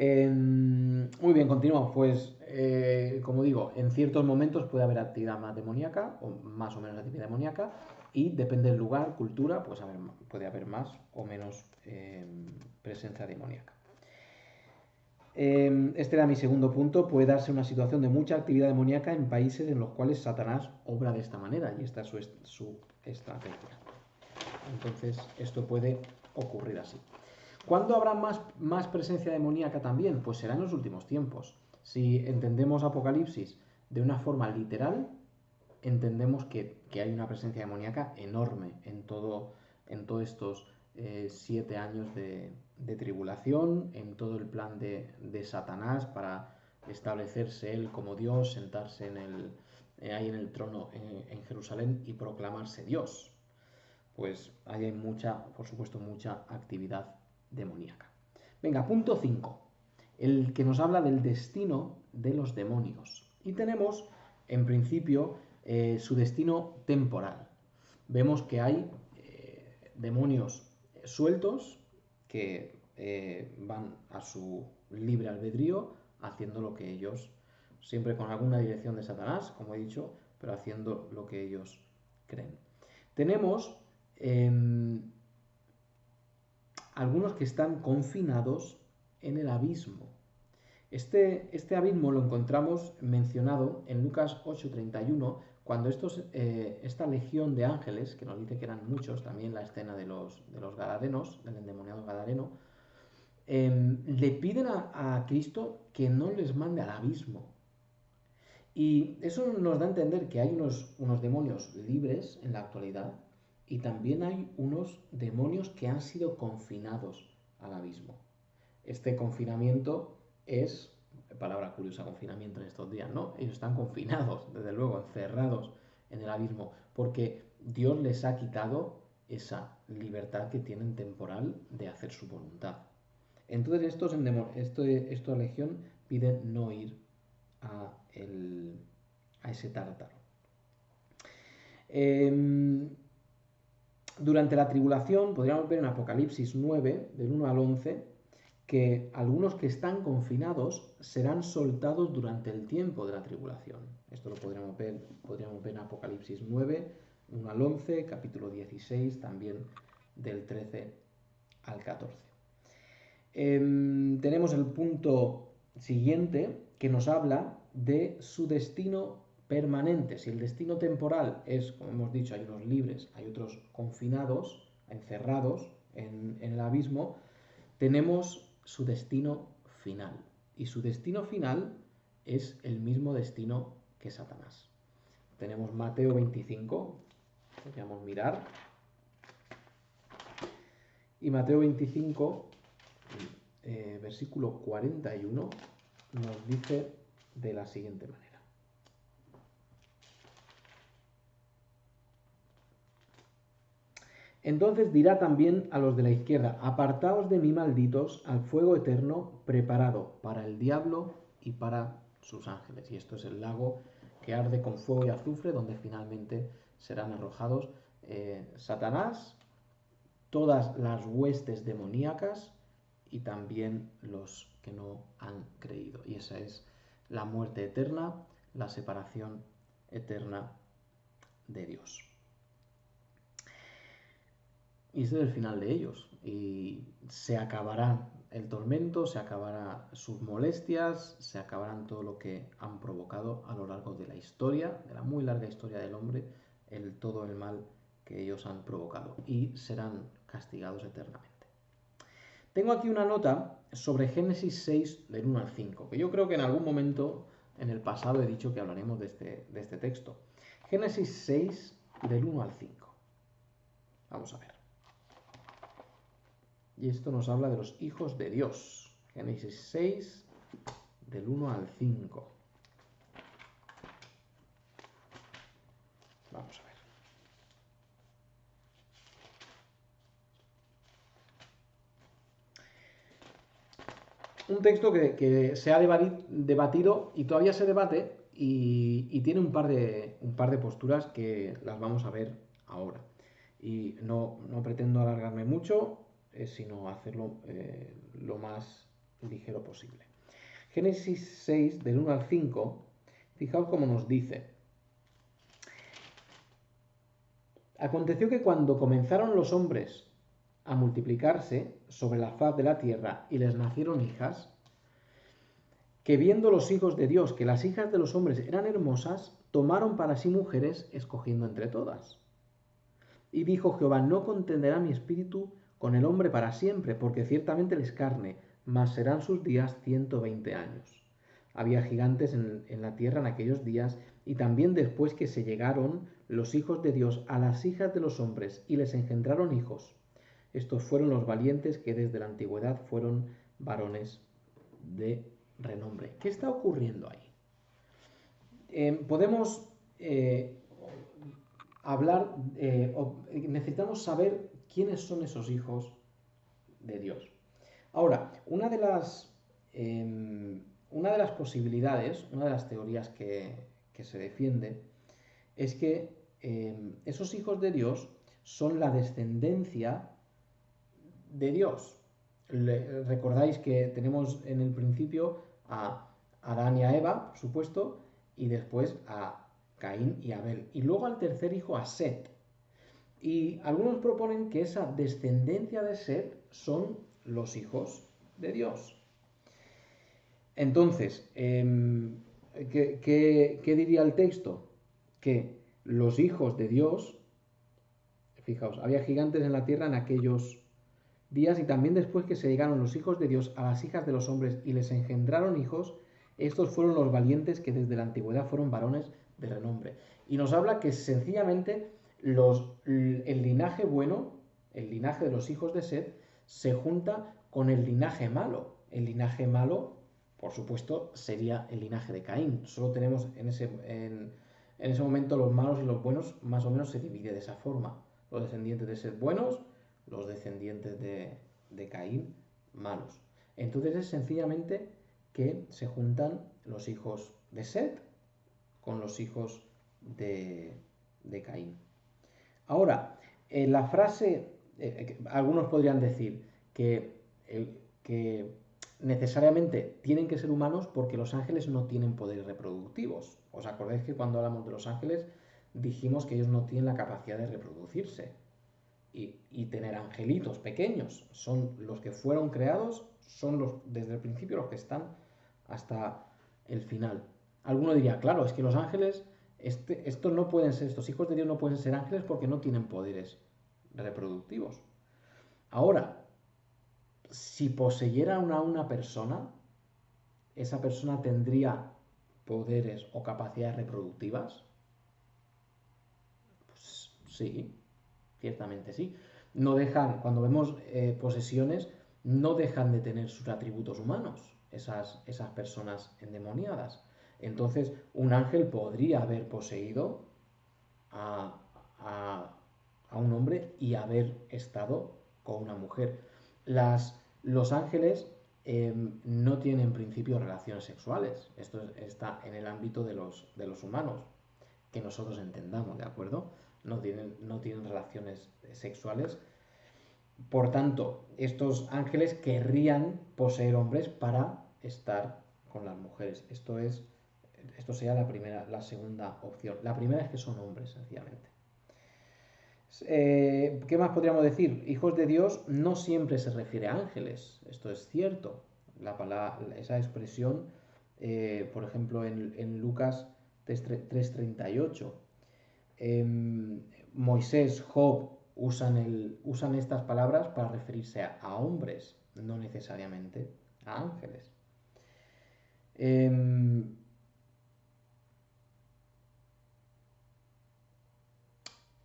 Muy bien, continuamos. Pues, como digo, en ciertos momentos puede haber actividad más demoníaca o más o menos actividad demoníaca, y depende del lugar, cultura, pues puede haber más o menos presencia demoníaca. Este era mi segundo punto. Puede darse una situación de mucha actividad demoníaca en países en los cuales Satanás obra de esta manera, y esta es su estrategia. Entonces esto puede ocurrir así. ¿Cuándo habrá más presencia demoníaca también? Pues será en los últimos tiempos. Si entendemos Apocalipsis de una forma literal, entendemos que hay una presencia demoníaca enorme en todos estos 7 años de tribulación, en todo el plan de Satanás para establecerse él como Dios, sentarse ahí en el trono en Jerusalén y proclamarse Dios. Pues ahí hay mucha, por supuesto, mucha actividad demoníaca. Venga, punto 5, el que nos habla del destino de los demonios. Y tenemos, en principio, su destino temporal. Vemos que hay demonios sueltos que van a su libre albedrío haciendo lo que ellos, siempre con alguna dirección de Satanás, como he dicho, pero haciendo lo que ellos creen. Tenemos algunos que están confinados en el abismo. Este abismo lo encontramos mencionado en Lucas 8:31, cuando esta legión de ángeles, que nos dice que eran muchos, también la escena de los gadarenos, del endemoniado gadareno, le piden a Cristo que no les mande al abismo. Y eso nos da a entender que hay unos demonios libres en la actualidad y también hay unos demonios que han sido confinados al abismo. Este confinamiento es, palabra curiosa, confinamiento en estos días, ¿no? Ellos están confinados, desde luego, encerrados en el abismo, porque Dios les ha quitado esa libertad que tienen temporal de hacer su voluntad. Entonces esta legión piden no ir a ese tártaro. Durante la tribulación, podríamos ver en Apocalipsis 9, del 1 al 11, que algunos que están confinados serán soltados durante el tiempo de la tribulación. Esto lo podríamos ver en Apocalipsis 9, 1 al 11, capítulo 16, también del 13 al 14. Tenemos el punto siguiente que nos habla de su destino permanente. Si el destino temporal es, como hemos dicho, hay unos libres, hay otros confinados, encerrados en el abismo, tenemos su destino final. Y su destino final es el mismo destino que Satanás. Tenemos Mateo 25, podríamos mirar. Y Mateo 25, versículo 41, nos dice de la siguiente manera. Entonces dirá también a los de la izquierda: apartaos de mí, malditos, al fuego eterno preparado para el diablo y para sus ángeles. Y esto es el lago que arde con fuego y azufre, donde finalmente serán arrojados Satanás, todas las huestes demoníacas y también los que no han creído. Y esa es la muerte eterna, la separación eterna de Dios. Y ese es el final de ellos. Y se acabará el tormento, se acabarán sus molestias, se acabarán todo lo que han provocado a lo largo de la historia, de la muy larga historia del hombre, todo el mal que ellos han provocado. Y serán castigados eternamente. Tengo aquí una nota sobre Génesis 6 del 1 al 5, que yo creo que en algún momento en el pasado he dicho que hablaremos de este texto. Génesis 6 del 1 al 5. Vamos a ver. Y esto nos habla de los hijos de Dios. Génesis 6, del 1 al 5. Vamos a ver. Un texto que se ha debatido y todavía se debate y tiene un par de posturas que las vamos a ver ahora. Y no pretendo alargarme mucho, sino hacerlo lo más ligero posible. Génesis 6, del 1 al 5, fijaos cómo nos dice: aconteció que cuando comenzaron los hombres a multiplicarse sobre la faz de la tierra y les nacieron hijas, que viendo los hijos de Dios que las hijas de los hombres eran hermosas, tomaron para sí mujeres, escogiendo entre todas. Y dijo Jehová, no contenderá mi espíritu con el hombre para siempre, porque ciertamente él es carne, mas serán sus días 120 años. Había gigantes en la tierra en aquellos días, y también después que se llegaron los hijos de Dios a las hijas de los hombres, y les engendraron hijos. Estos fueron los valientes que desde la antigüedad fueron varones de renombre. ¿Qué está ocurriendo ahí? Podemos hablar, necesitamos saber quiénes son esos hijos de Dios. Ahora, una de las posibilidades, una de las teorías que se defiende, es que esos hijos de Dios son la descendencia de Dios. Recordáis que tenemos en el principio a Adán y a Eva, por supuesto, y después a Caín y Abel. Y luego al tercer hijo, a Set. Y algunos proponen que esa descendencia de Set son los hijos de Dios. Entonces, ¿qué diría el texto? Que los hijos de Dios, fijaos, había gigantes en la tierra en aquellos días y también después que se llegaron los hijos de Dios a las hijas de los hombres y les engendraron hijos, estos fueron los valientes que desde la antigüedad fueron varones de renombre. Y nos habla que sencillamente el linaje bueno, el linaje de los hijos de Set, se junta con el linaje malo. El linaje malo, por supuesto, sería el linaje de Caín. Solo tenemos en ese momento los malos y los buenos, más o menos se divide de esa forma. Los descendientes de Set buenos, los descendientes de Caín malos. Entonces es sencillamente que se juntan los hijos de Set con los hijos de Caín. Ahora, la frase, algunos podrían decir que necesariamente tienen que ser humanos porque los ángeles no tienen poderes reproductivos. ¿Os acordáis que cuando hablamos de los ángeles dijimos que ellos no tienen la capacidad de reproducirse y tener angelitos pequeños? Son los que fueron creados, son desde el principio los que están hasta el final. Alguno diría, claro, es que los ángeles, estos no pueden ser, estos hijos de Dios no pueden ser ángeles porque no tienen poderes reproductivos. Ahora, si poseyeran a una persona, esa persona tendría poderes o capacidades reproductivas. Pues sí, ciertamente sí. No dejan, cuando vemos posesiones, no dejan de tener sus atributos humanos, esas personas endemoniadas. Entonces, un ángel podría haber poseído a un hombre y haber estado con una mujer. Los ángeles no tienen en principio relaciones sexuales. Esto está en el ámbito de los humanos, que nosotros entendamos, ¿de acuerdo? No tienen relaciones sexuales. Por tanto, estos ángeles querrían poseer hombres para estar con las mujeres. Esto sería la segunda opción. La primera es que son hombres, sencillamente. ¿Qué más podríamos decir? Hijos de Dios no siempre se refiere a ángeles. Esto es cierto. Esa expresión, por ejemplo, en Lucas 3:38. Moisés, Job usan estas palabras para referirse a hombres, no necesariamente a ángeles.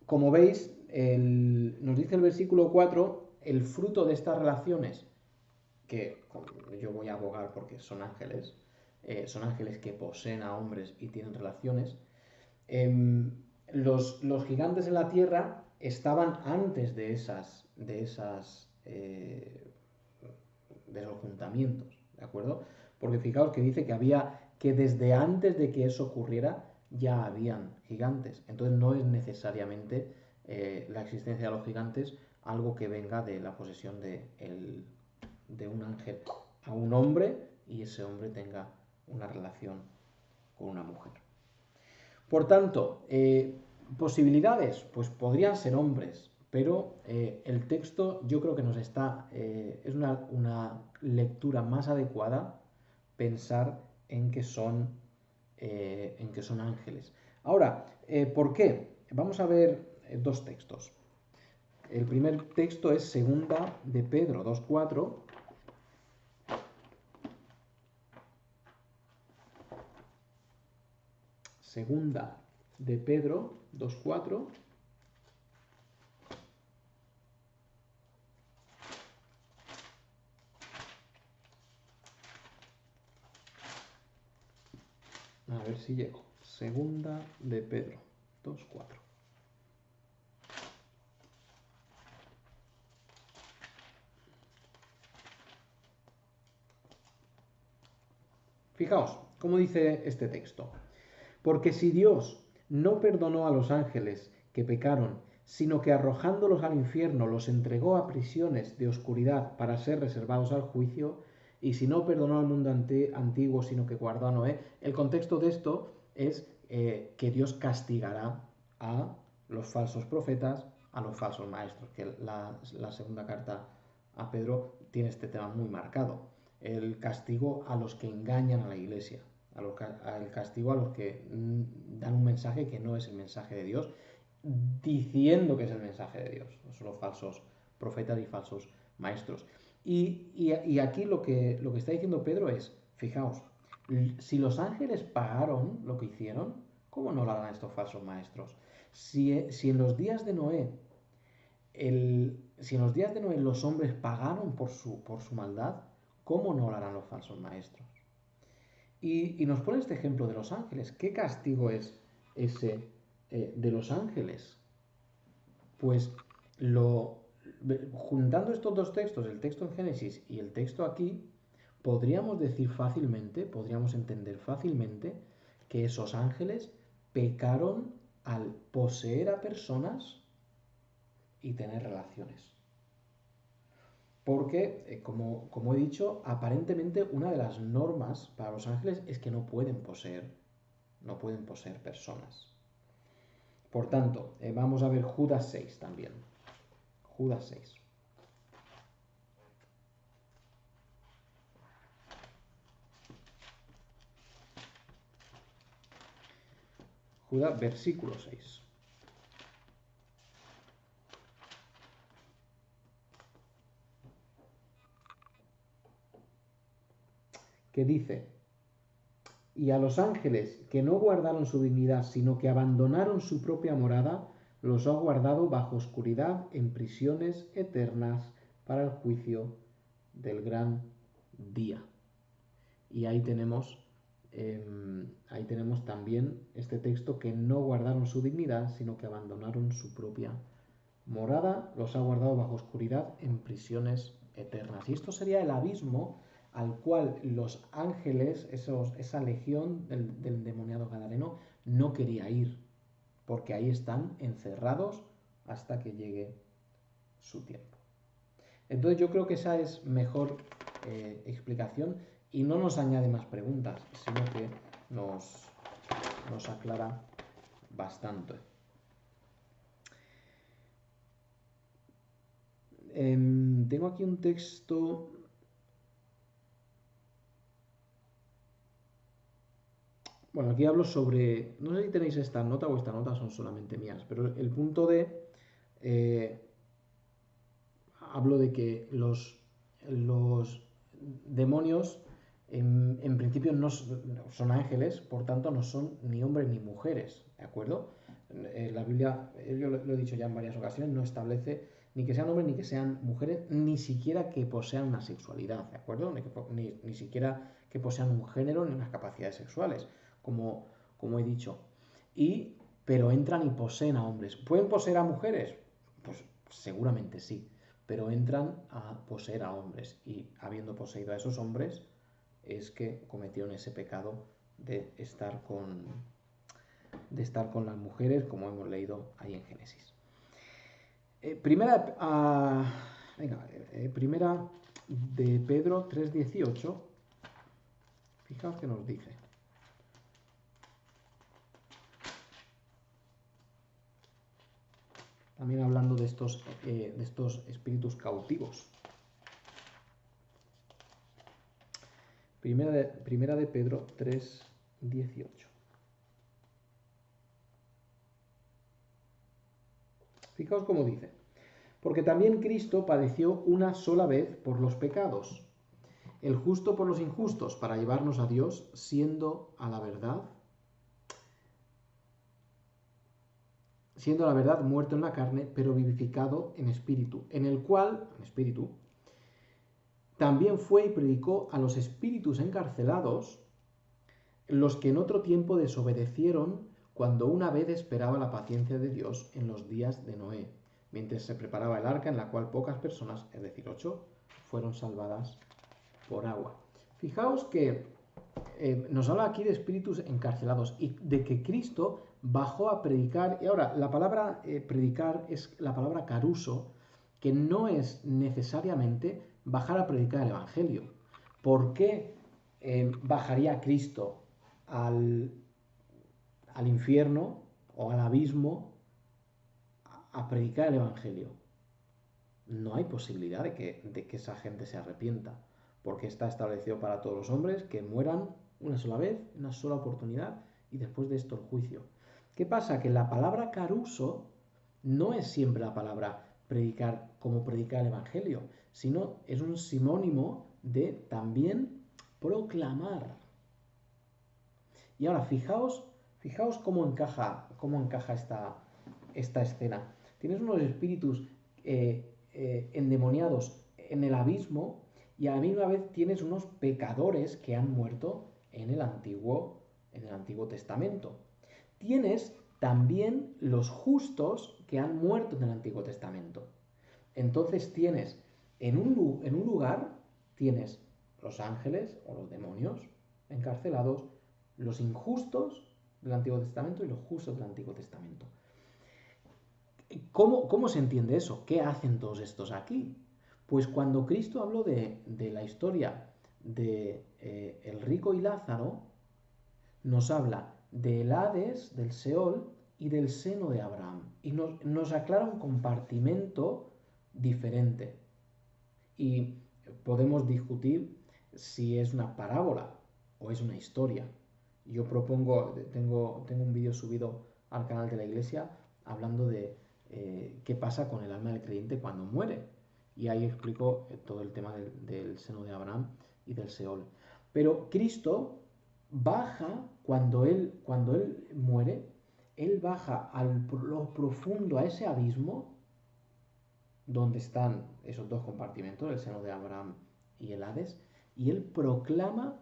Como veis, nos dice el versículo 4, el fruto de estas relaciones, que yo voy a abogar porque son ángeles que poseen a hombres y tienen relaciones. Los gigantes en la tierra estaban antes de esos juntamientos, ¿de acuerdo? Porque fijaos que dice que desde antes de que eso ocurriera ya habían gigantes. Entonces no es necesariamente la existencia de los gigantes algo que venga de la posesión de un ángel a un hombre y ese hombre tenga una relación con una mujer. Por tanto, posibilidades, pues podrían ser hombres, pero el texto yo creo que es una lectura más adecuada pensar en que son ángeles. Ahora, ¿por qué? Vamos a ver dos textos. El primer texto es segunda de Pedro 2:4. Segunda de Pedro 2:4. A ver si llego. Segunda de Pedro 2:4. Fijaos cómo dice este texto. Porque si Dios no perdonó a los ángeles que pecaron, sino que arrojándolos al infierno los entregó a prisiones de oscuridad para ser reservados al juicio, y si no perdonó al mundo antiguo, sino que guardó a Noé, el contexto de esto es que Dios castigará a los falsos profetas, a los falsos maestros, que la segunda carta a Pedro tiene este tema muy marcado, el castigo a los que engañan a la iglesia, el castigo a los que dan un mensaje que no es el mensaje de Dios, diciendo que es el mensaje de Dios. Son los falsos profetas y falsos maestros. Y aquí lo que está diciendo Pedro es, fijaos, si los ángeles pagaron lo que hicieron, ¿cómo no lo harán estos falsos maestros? Si en los días de Noé, si en los días de Noé los hombres pagaron por su maldad, ¿cómo no lo harán los falsos maestros? Y nos pone este ejemplo de los ángeles. ¿Qué castigo es ese de los ángeles? Pues juntando estos dos textos, el texto en Génesis y el texto aquí, podríamos decir fácilmente, podríamos entender fácilmente que esos ángeles pecaron al poseer a personas y tener relaciones. Porque, como he dicho, aparentemente una de las normas para los ángeles es que no pueden poseer personas. Por tanto, vamos a ver Judas 6 también. Judas 6. Judas, versículo 6. Que dice: y a los ángeles que no guardaron su dignidad, sino que abandonaron su propia morada, los ha guardado bajo oscuridad en prisiones eternas para el juicio del gran día. Y ahí tenemos también este texto, que no guardaron su dignidad, sino que abandonaron su propia morada, los ha guardado bajo oscuridad en prisiones eternas. Y esto sería el abismo al cual los ángeles, esa legión del endemoniado gadareno, no quería ir, porque ahí están encerrados hasta que llegue su tiempo. Entonces yo creo que esa es mejor explicación, y no nos añade más preguntas, sino que nos aclara bastante. Tengo aquí un texto. Bueno, aquí hablo sobre, no sé si tenéis esta nota o esta nota son solamente mías, pero el punto de, hablo de que los demonios en principio no son ángeles, por tanto no son ni hombres ni mujeres, ¿de acuerdo? La Biblia, yo lo he dicho ya en varias ocasiones, no establece ni que sean hombres ni que sean mujeres, ni siquiera que posean una sexualidad, ¿de acuerdo? Ni siquiera que posean un género ni unas capacidades sexuales, como he dicho. Pero entran y poseen a hombres. ¿Pueden poseer a mujeres? Pues seguramente sí, pero entran a poseer a hombres, y habiendo poseído a esos hombres es que cometieron ese pecado de estar con las mujeres, como hemos leído ahí en Génesis. Primera de Pedro 3:18. Fijaos que nos dice: también hablando de estos espíritus cautivos. Primera de Pedro 3:18. Fijaos cómo dice: Porque también Cristo padeció una sola vez por los pecados, el justo por los injustos, para llevarnos a Dios, siendo a la verdad muerto en la carne, pero vivificado en espíritu, en el cual, en espíritu, también fue y predicó a los espíritus encarcelados, los que en otro tiempo desobedecieron cuando una vez esperaba la paciencia de Dios en los días de Noé, mientras se preparaba el arca en la cual pocas personas, es decir, 8, fueron salvadas por agua. Fijaos que nos habla aquí de espíritus encarcelados y de que Cristo bajó a predicar. Y ahora, la palabra predicar es la palabra caruso, que no es necesariamente bajar a predicar el Evangelio. ¿Por qué bajaría Cristo al infierno o al abismo a predicar el Evangelio? No hay posibilidad de que esa gente se arrepienta, porque está establecido para todos los hombres que mueran una sola vez, una sola oportunidad, y después de esto el juicio. ¿Qué pasa? Que la palabra caruso no es siempre la palabra predicar como predicar el Evangelio, sino es un sinónimo de también proclamar. Y ahora fijaos cómo encaja esta escena. Tienes unos espíritus endemoniados en el abismo y a la misma vez tienes unos pecadores que han muerto en el Antiguo Testamento. Tienes también los justos que han muerto en el Antiguo Testamento. Entonces tienes en un lugar tienes los ángeles o los demonios encarcelados, los injustos del Antiguo Testamento y los justos del Antiguo Testamento. ¿Cómo se entiende eso? ¿Qué hacen todos estos aquí? Pues cuando Cristo habló de la historia de el rico y Lázaro, nos habla del Hades, del Seol y del seno de Abraham. Y nos aclara un compartimento diferente. Y podemos discutir si es una parábola o es una historia. Yo propongo, tengo un vídeo subido al canal de la iglesia hablando de qué pasa con el alma del creyente cuando muere. Y ahí explico todo el tema del seno de Abraham y del Seol. Pero Cristo baja cuando él muere, él baja a lo profundo, a ese abismo, donde están esos dos compartimentos, el seno de Abraham y el Hades, y él proclama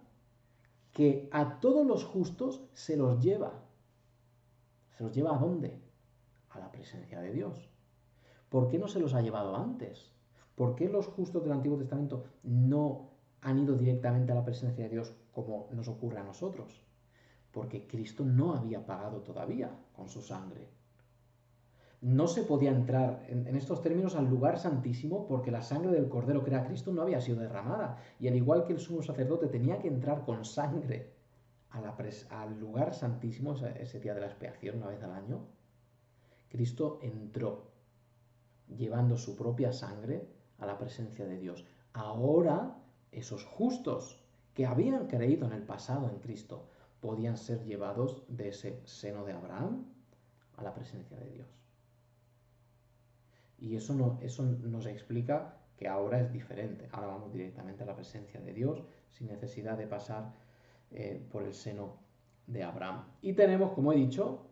que a todos los justos se los lleva. ¿Se los lleva a dónde? A la presencia de Dios. ¿Por qué no se los ha llevado antes? ¿Por qué los justos del Antiguo Testamento no han ido directamente a la presencia de Dios como nos ocurre a nosotros? Porque Cristo no había pagado todavía con su sangre. No se podía entrar en estos términos al lugar santísimo porque la sangre del Cordero que era Cristo no había sido derramada. Y al igual que el sumo sacerdote tenía que entrar con sangre al lugar santísimo ese día de la expiación una vez al año, Cristo entró llevando su propia sangre a la presencia de Dios. Ahora esos justos que habían creído en el pasado en Cristo podían ser llevados de ese seno de Abraham a la presencia de Dios. Y eso nos explica que ahora es diferente. Ahora vamos directamente a la presencia de Dios sin necesidad de pasar por el seno de Abraham. Y tenemos, como he dicho,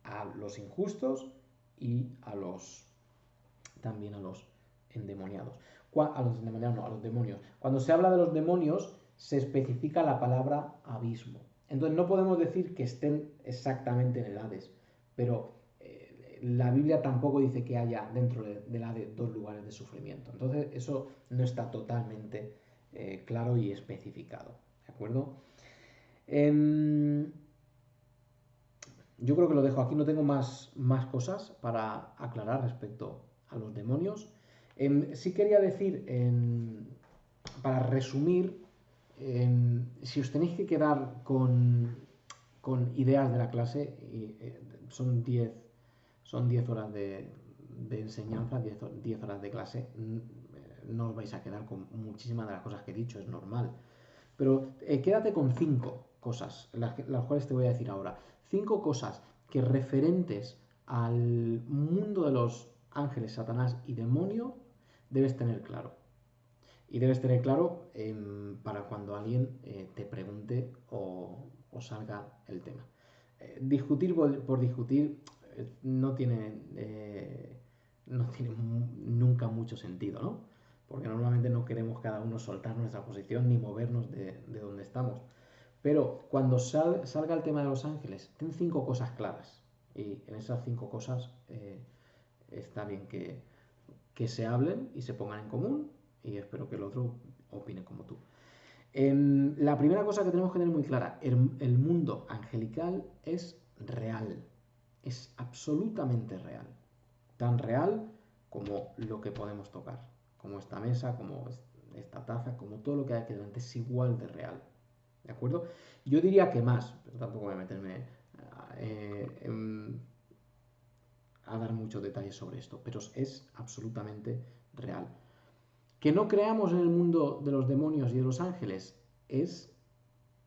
a los injustos y también a los endemoniados. A los endemoniados no, a los demonios. Cuando se habla de los demonios se especifica la palabra abismo. Entonces no podemos decir que estén exactamente en el Hades, pero la Biblia tampoco dice que haya dentro del Hades dos lugares de sufrimiento. Entonces eso no está totalmente claro y especificado. ¿De acuerdo? Yo creo que lo dejo aquí, no tengo más cosas para aclarar respecto a los demonios. Sí quería decir, para resumir, si os tenéis que quedar con ideas de la clase, son 10 horas de enseñanza, 10 horas de clase, no os vais a quedar con muchísimas de las cosas que he dicho, es normal. Pero quédate con 5 cosas, las cuales te voy a decir ahora. 5 cosas que referentes al mundo de los ángeles, Satanás y demonio, debes tener claro. Y debes tener claro para cuando alguien te pregunte o salga el tema. Discutir por discutir no tiene nunca mucho sentido, ¿no? Porque normalmente no queremos cada uno soltar nuestra posición ni movernos de donde estamos. Pero cuando salga el tema de los ángeles, ten 5 cosas claras. Y en esas 5 cosas está bien que se hablen y se pongan en común, y espero que el otro opine como tú. La primera cosa que tenemos que tener muy clara, el mundo angelical es real, es absolutamente real, tan real como lo que podemos tocar, como esta mesa, como esta taza, como todo lo que hay aquí delante, es igual de real, ¿de acuerdo? Yo diría que más, pero tampoco voy a meterme a dar muchos detalles sobre esto, pero es absolutamente real. Que no creamos en el mundo de los demonios y de los ángeles es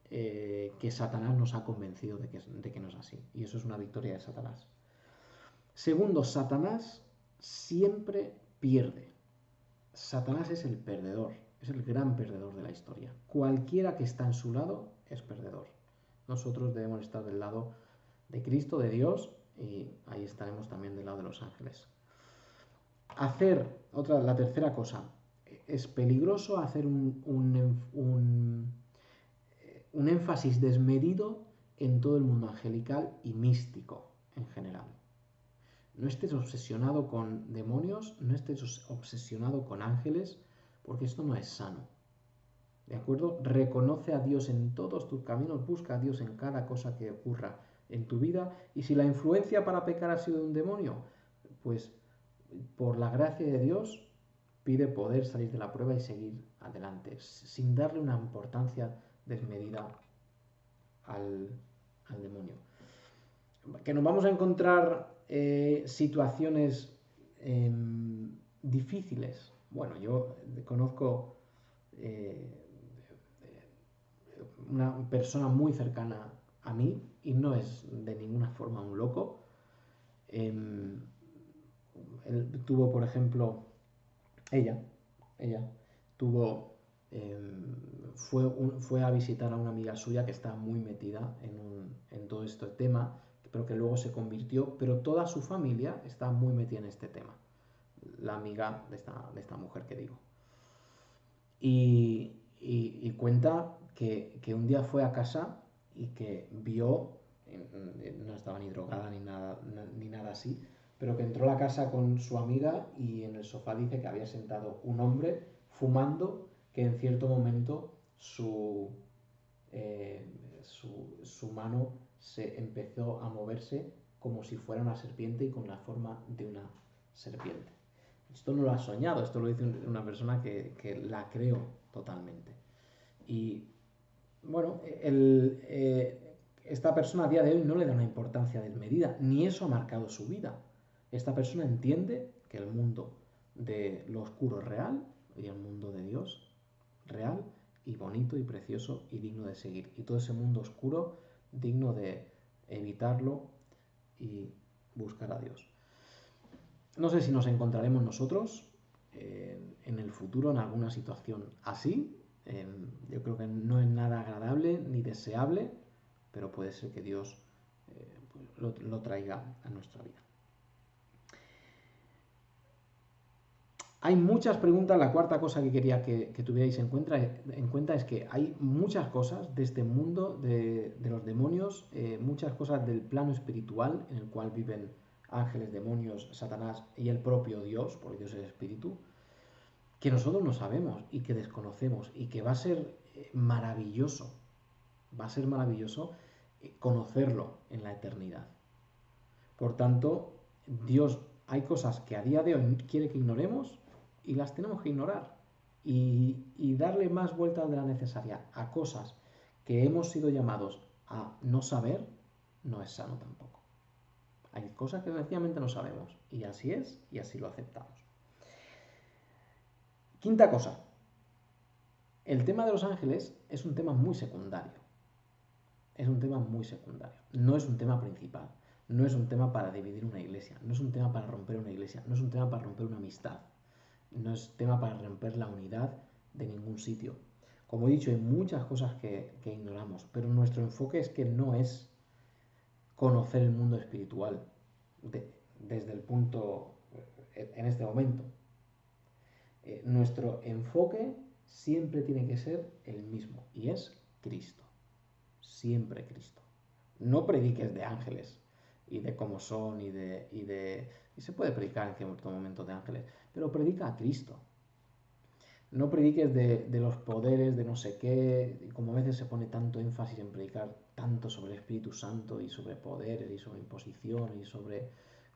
que Satanás nos ha convencido de que no es así. Y eso es una victoria de Satanás. Segundo, Satanás siempre pierde. Satanás es el perdedor, es el gran perdedor de la historia. Cualquiera que está en su lado es perdedor. Nosotros debemos estar del lado de Cristo, de Dios, y ahí estaremos también del lado de los ángeles. La tercera cosa, es peligroso hacer un énfasis desmedido en todo el mundo angelical y místico en general. No estés obsesionado con demonios, no estés obsesionado con ángeles, porque esto no es sano. ¿De acuerdo? Reconoce a Dios en todos tus caminos, busca a Dios en cada cosa que ocurra en tu vida, y si la influencia para pecar ha sido de un demonio, pues por la gracia de Dios pide poder salir de la prueba y seguir adelante, sin darle una importancia desmedida al demonio. Que nos vamos a encontrar situaciones difíciles. Bueno, yo conozco una persona muy cercana a mí, y no es de ninguna forma un loco. Él tuvo, por ejemplo, ella tuvo, fue a visitar a una amiga suya que está muy metida en todo este tema, pero que luego se convirtió, pero toda su familia está muy metida en este tema, la amiga de esta mujer que digo. Y cuenta que un día fue a casa y que vio, no estaba ni drogada ni nada así, pero que entró a la casa con su amiga y en el sofá dice que había sentado un hombre fumando, que en cierto momento su mano se empezó a moverse como si fuera una serpiente y con la forma de una serpiente. Esto no lo ha soñado, esto lo dice una persona que la creo totalmente. Y bueno, esta persona a día de hoy no le da una importancia desmedida, ni eso ha marcado su vida. Esta persona entiende que el mundo de lo oscuro es real y el mundo de Dios real y bonito y precioso y digno de seguir. Y todo ese mundo oscuro digno de evitarlo y buscar a Dios. No sé si nos encontraremos nosotros en el futuro en alguna situación así. Yo creo que no es nada agradable ni deseable, pero puede ser que Dios lo traiga a nuestra vida. Hay muchas preguntas. La cuarta cosa que quería que tuvierais en cuenta es que hay muchas cosas de este mundo de los demonios, muchas cosas del plano espiritual en el cual viven ángeles, demonios, Satanás y el propio Dios, porque Dios es espíritu, que nosotros no sabemos y que desconocemos, y que va a ser maravilloso, conocerlo en la eternidad. Por tanto, Dios, hay cosas que a día de hoy quiere que ignoremos y las tenemos que ignorar, y darle más vueltas de la necesaria a cosas que hemos sido llamados a no saber, no es sano tampoco. Hay cosas que sencillamente no sabemos, y así es, y así lo aceptamos. Quinta cosa, el tema de los ángeles es un tema muy secundario. Es un tema muy secundario, no es un tema principal. no es un tema para dividir una iglesia, no es un tema para romper una iglesia, no es un tema para romper una amistad, no es tema para romper la unidad de ningún sitio. Como he dicho, hay muchas cosas que ignoramos, pero nuestro enfoque es que no es conocer el mundo espiritual desde el punto, en este momento. Nuestro enfoque siempre tiene que ser el mismo, y es Cristo. Siempre Cristo. No prediques de ángeles y de cómo son y se puede predicar en cierto momento de ángeles, pero predica a Cristo. No prediques de los poderes, de no sé qué, y como a veces se pone tanto énfasis en predicar tanto sobre el Espíritu Santo y sobre poderes y sobre imposición y sobre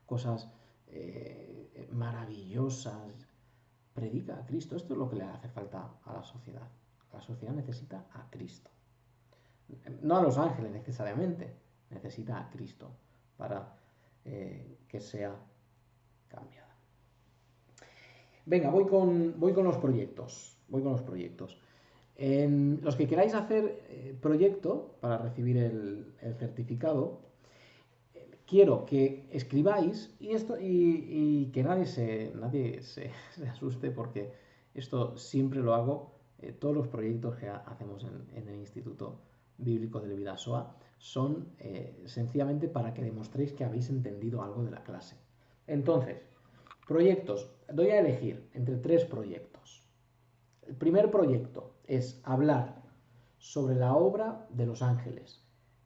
cosas maravillosas. Predica a Cristo. Esto es lo que le hace falta a la sociedad. La sociedad necesita a Cristo. No a los ángeles necesariamente, necesita a Cristo para que sea cambiada. Venga, voy con los proyectos. Los que queráis hacer proyecto para recibir el certificado, quiero que escribáis y que nadie se asuste, porque esto siempre lo hago. Todos los proyectos que hacemos en el Instituto Bíblico del Vidasoa son sencillamente para que demostréis que habéis entendido algo de la clase. Entonces, proyectos. Doy a elegir entre 3 proyectos. El primer proyecto es hablar sobre la obra de los ángeles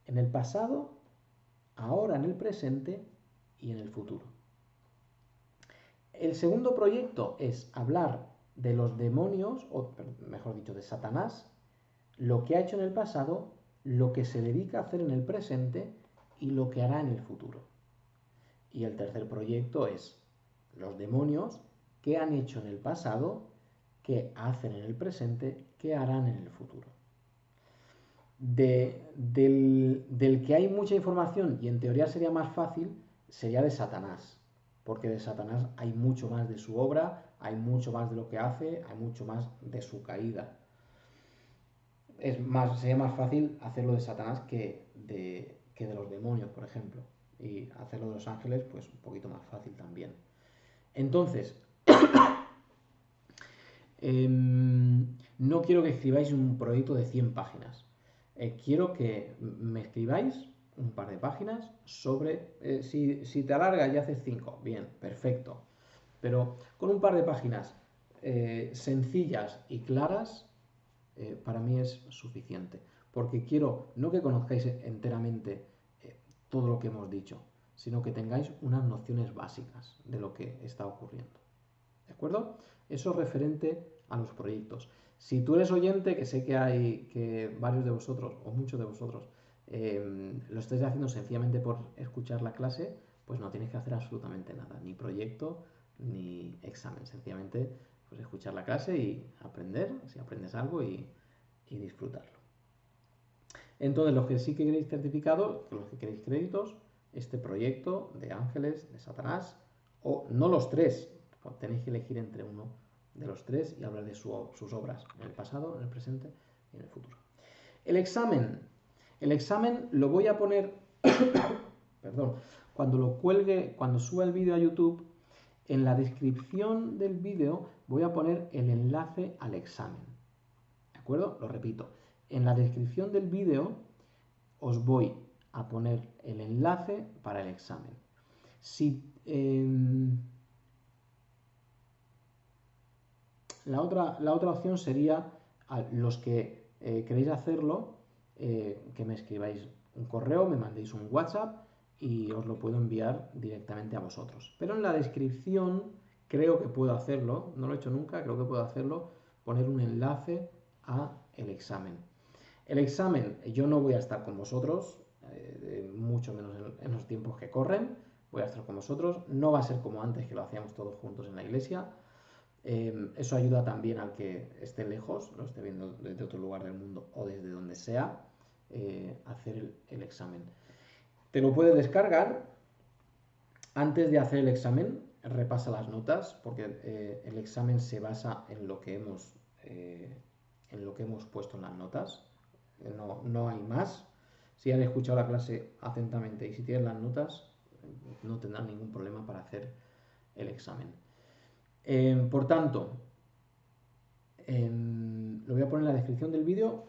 en el pasado, ahora en el presente y en el futuro. El segundo proyecto es hablar de los demonios, o mejor dicho, de Satanás, lo que ha hecho en el pasado, lo que se dedica a hacer en el presente y lo que hará en el futuro. Y el tercer proyecto es los demonios, qué han hecho en el pasado, qué hacen en el presente, qué harán en el futuro. Del que hay mucha información y en teoría sería más fácil, sería de Satanás, porque de Satanás hay mucho más de su obra, hay mucho más de lo que hace, hay mucho más de su caída. Sería más fácil hacerlo de Satanás que de los demonios, por ejemplo, y hacerlo de los ángeles, pues un poquito más fácil también. Entonces, no quiero que escribáis un proyecto de 100 páginas. Quiero que me escribáis un par de páginas sobre, si te alargas y haces 5, bien, perfecto. Pero con un par de páginas sencillas y claras, para mí es suficiente. Porque quiero no que conozcáis enteramente todo lo que hemos dicho, sino que tengáis unas nociones básicas de lo que está ocurriendo. ¿De acuerdo? Eso es referente a los proyectos. Si tú eres oyente, que sé que varios de vosotros, o muchos de vosotros, lo estáis haciendo sencillamente por escuchar la clase, pues no tienes que hacer absolutamente nada, ni proyecto, ni examen. Sencillamente, pues escuchar la clase y aprender, si aprendes algo, y disfrutarlo. Entonces, los que sí que queréis certificado, los que queréis créditos, este proyecto de ángeles, de Satanás, o no los 3, tenéis que elegir entre uno de los 3 y hablar de sus obras en el pasado, en el presente y en el futuro. El examen lo voy a poner, perdón, cuando lo cuelgue, cuando suba el vídeo a YouTube, en la descripción del vídeo voy a poner el enlace al examen. ¿De acuerdo? Lo repito. En la descripción del vídeo os voy a poner el enlace para el examen. La otra opción sería a los que queréis hacerlo, que me escribáis un correo, me mandéis un WhatsApp y os lo puedo enviar directamente a vosotros. Pero en la descripción creo que puedo hacerlo, no lo he hecho nunca, creo que puedo hacerlo, poner un enlace a el examen. El examen, yo no voy a estar con vosotros, mucho menos en los tiempos que corren, voy a estar con vosotros, no va a ser como antes que lo hacíamos todos juntos en la iglesia. Eso ayuda también al que esté lejos, lo esté viendo desde otro lugar del mundo o desde donde sea, hacer el examen. Te lo puedes descargar. Antes de hacer el examen, repasa las notas, porque el examen se basa en lo que hemos puesto en las notas. No hay más. Si has escuchado la clase atentamente y si tienes las notas, no tendrán ningún problema para hacer el examen. Por tanto, lo voy a poner en la descripción del vídeo.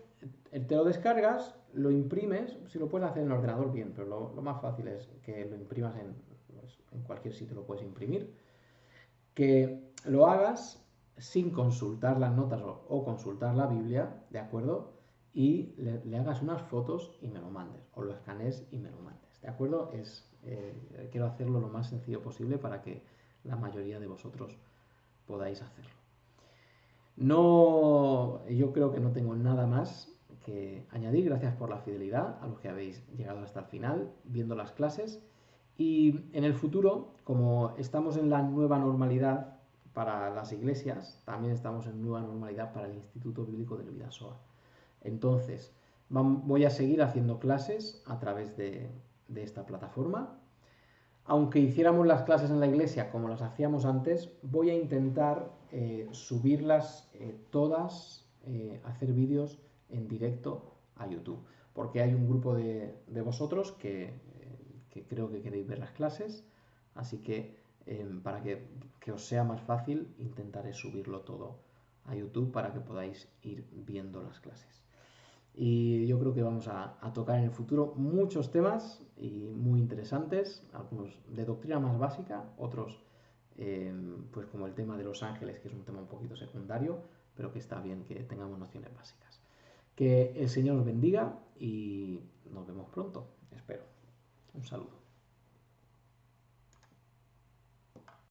Te lo descargas, lo imprimes, si lo puedes hacer en el ordenador bien, pero lo más fácil es que lo imprimas en cualquier sitio, lo puedes imprimir. Que lo hagas sin consultar las notas o consultar la Biblia, ¿de acuerdo? Y le hagas unas fotos y me lo mandes, o lo escanees y me lo mandes, ¿de acuerdo? Quiero hacerlo lo más sencillo posible para que la mayoría de vosotros podáis hacerlo. Yo creo que no tengo nada más que añadir. Gracias por la fidelidad a los que habéis llegado hasta el final viendo las clases. Y en el futuro, como estamos en la nueva normalidad para las iglesias, también estamos en nueva normalidad para el Instituto Bíblico del Bidasoa. Entonces, voy a seguir haciendo clases a través de esta plataforma. Aunque hiciéramos las clases en la iglesia como las hacíamos antes, voy a intentar subirlas todas, hacer vídeos en directo a YouTube. Porque hay un grupo de vosotros que creo que queréis ver las clases, así que para que os sea más fácil, intentaré subirlo todo a YouTube para que podáis ir viendo las clases. Y yo creo que vamos a tocar en el futuro muchos temas y muy interesantes, algunos de doctrina más básica, otros pues como el tema de los ángeles, que es un tema un poquito secundario, pero que está bien que tengamos nociones básicas. Que el Señor os bendiga y nos vemos pronto, espero. Un saludo.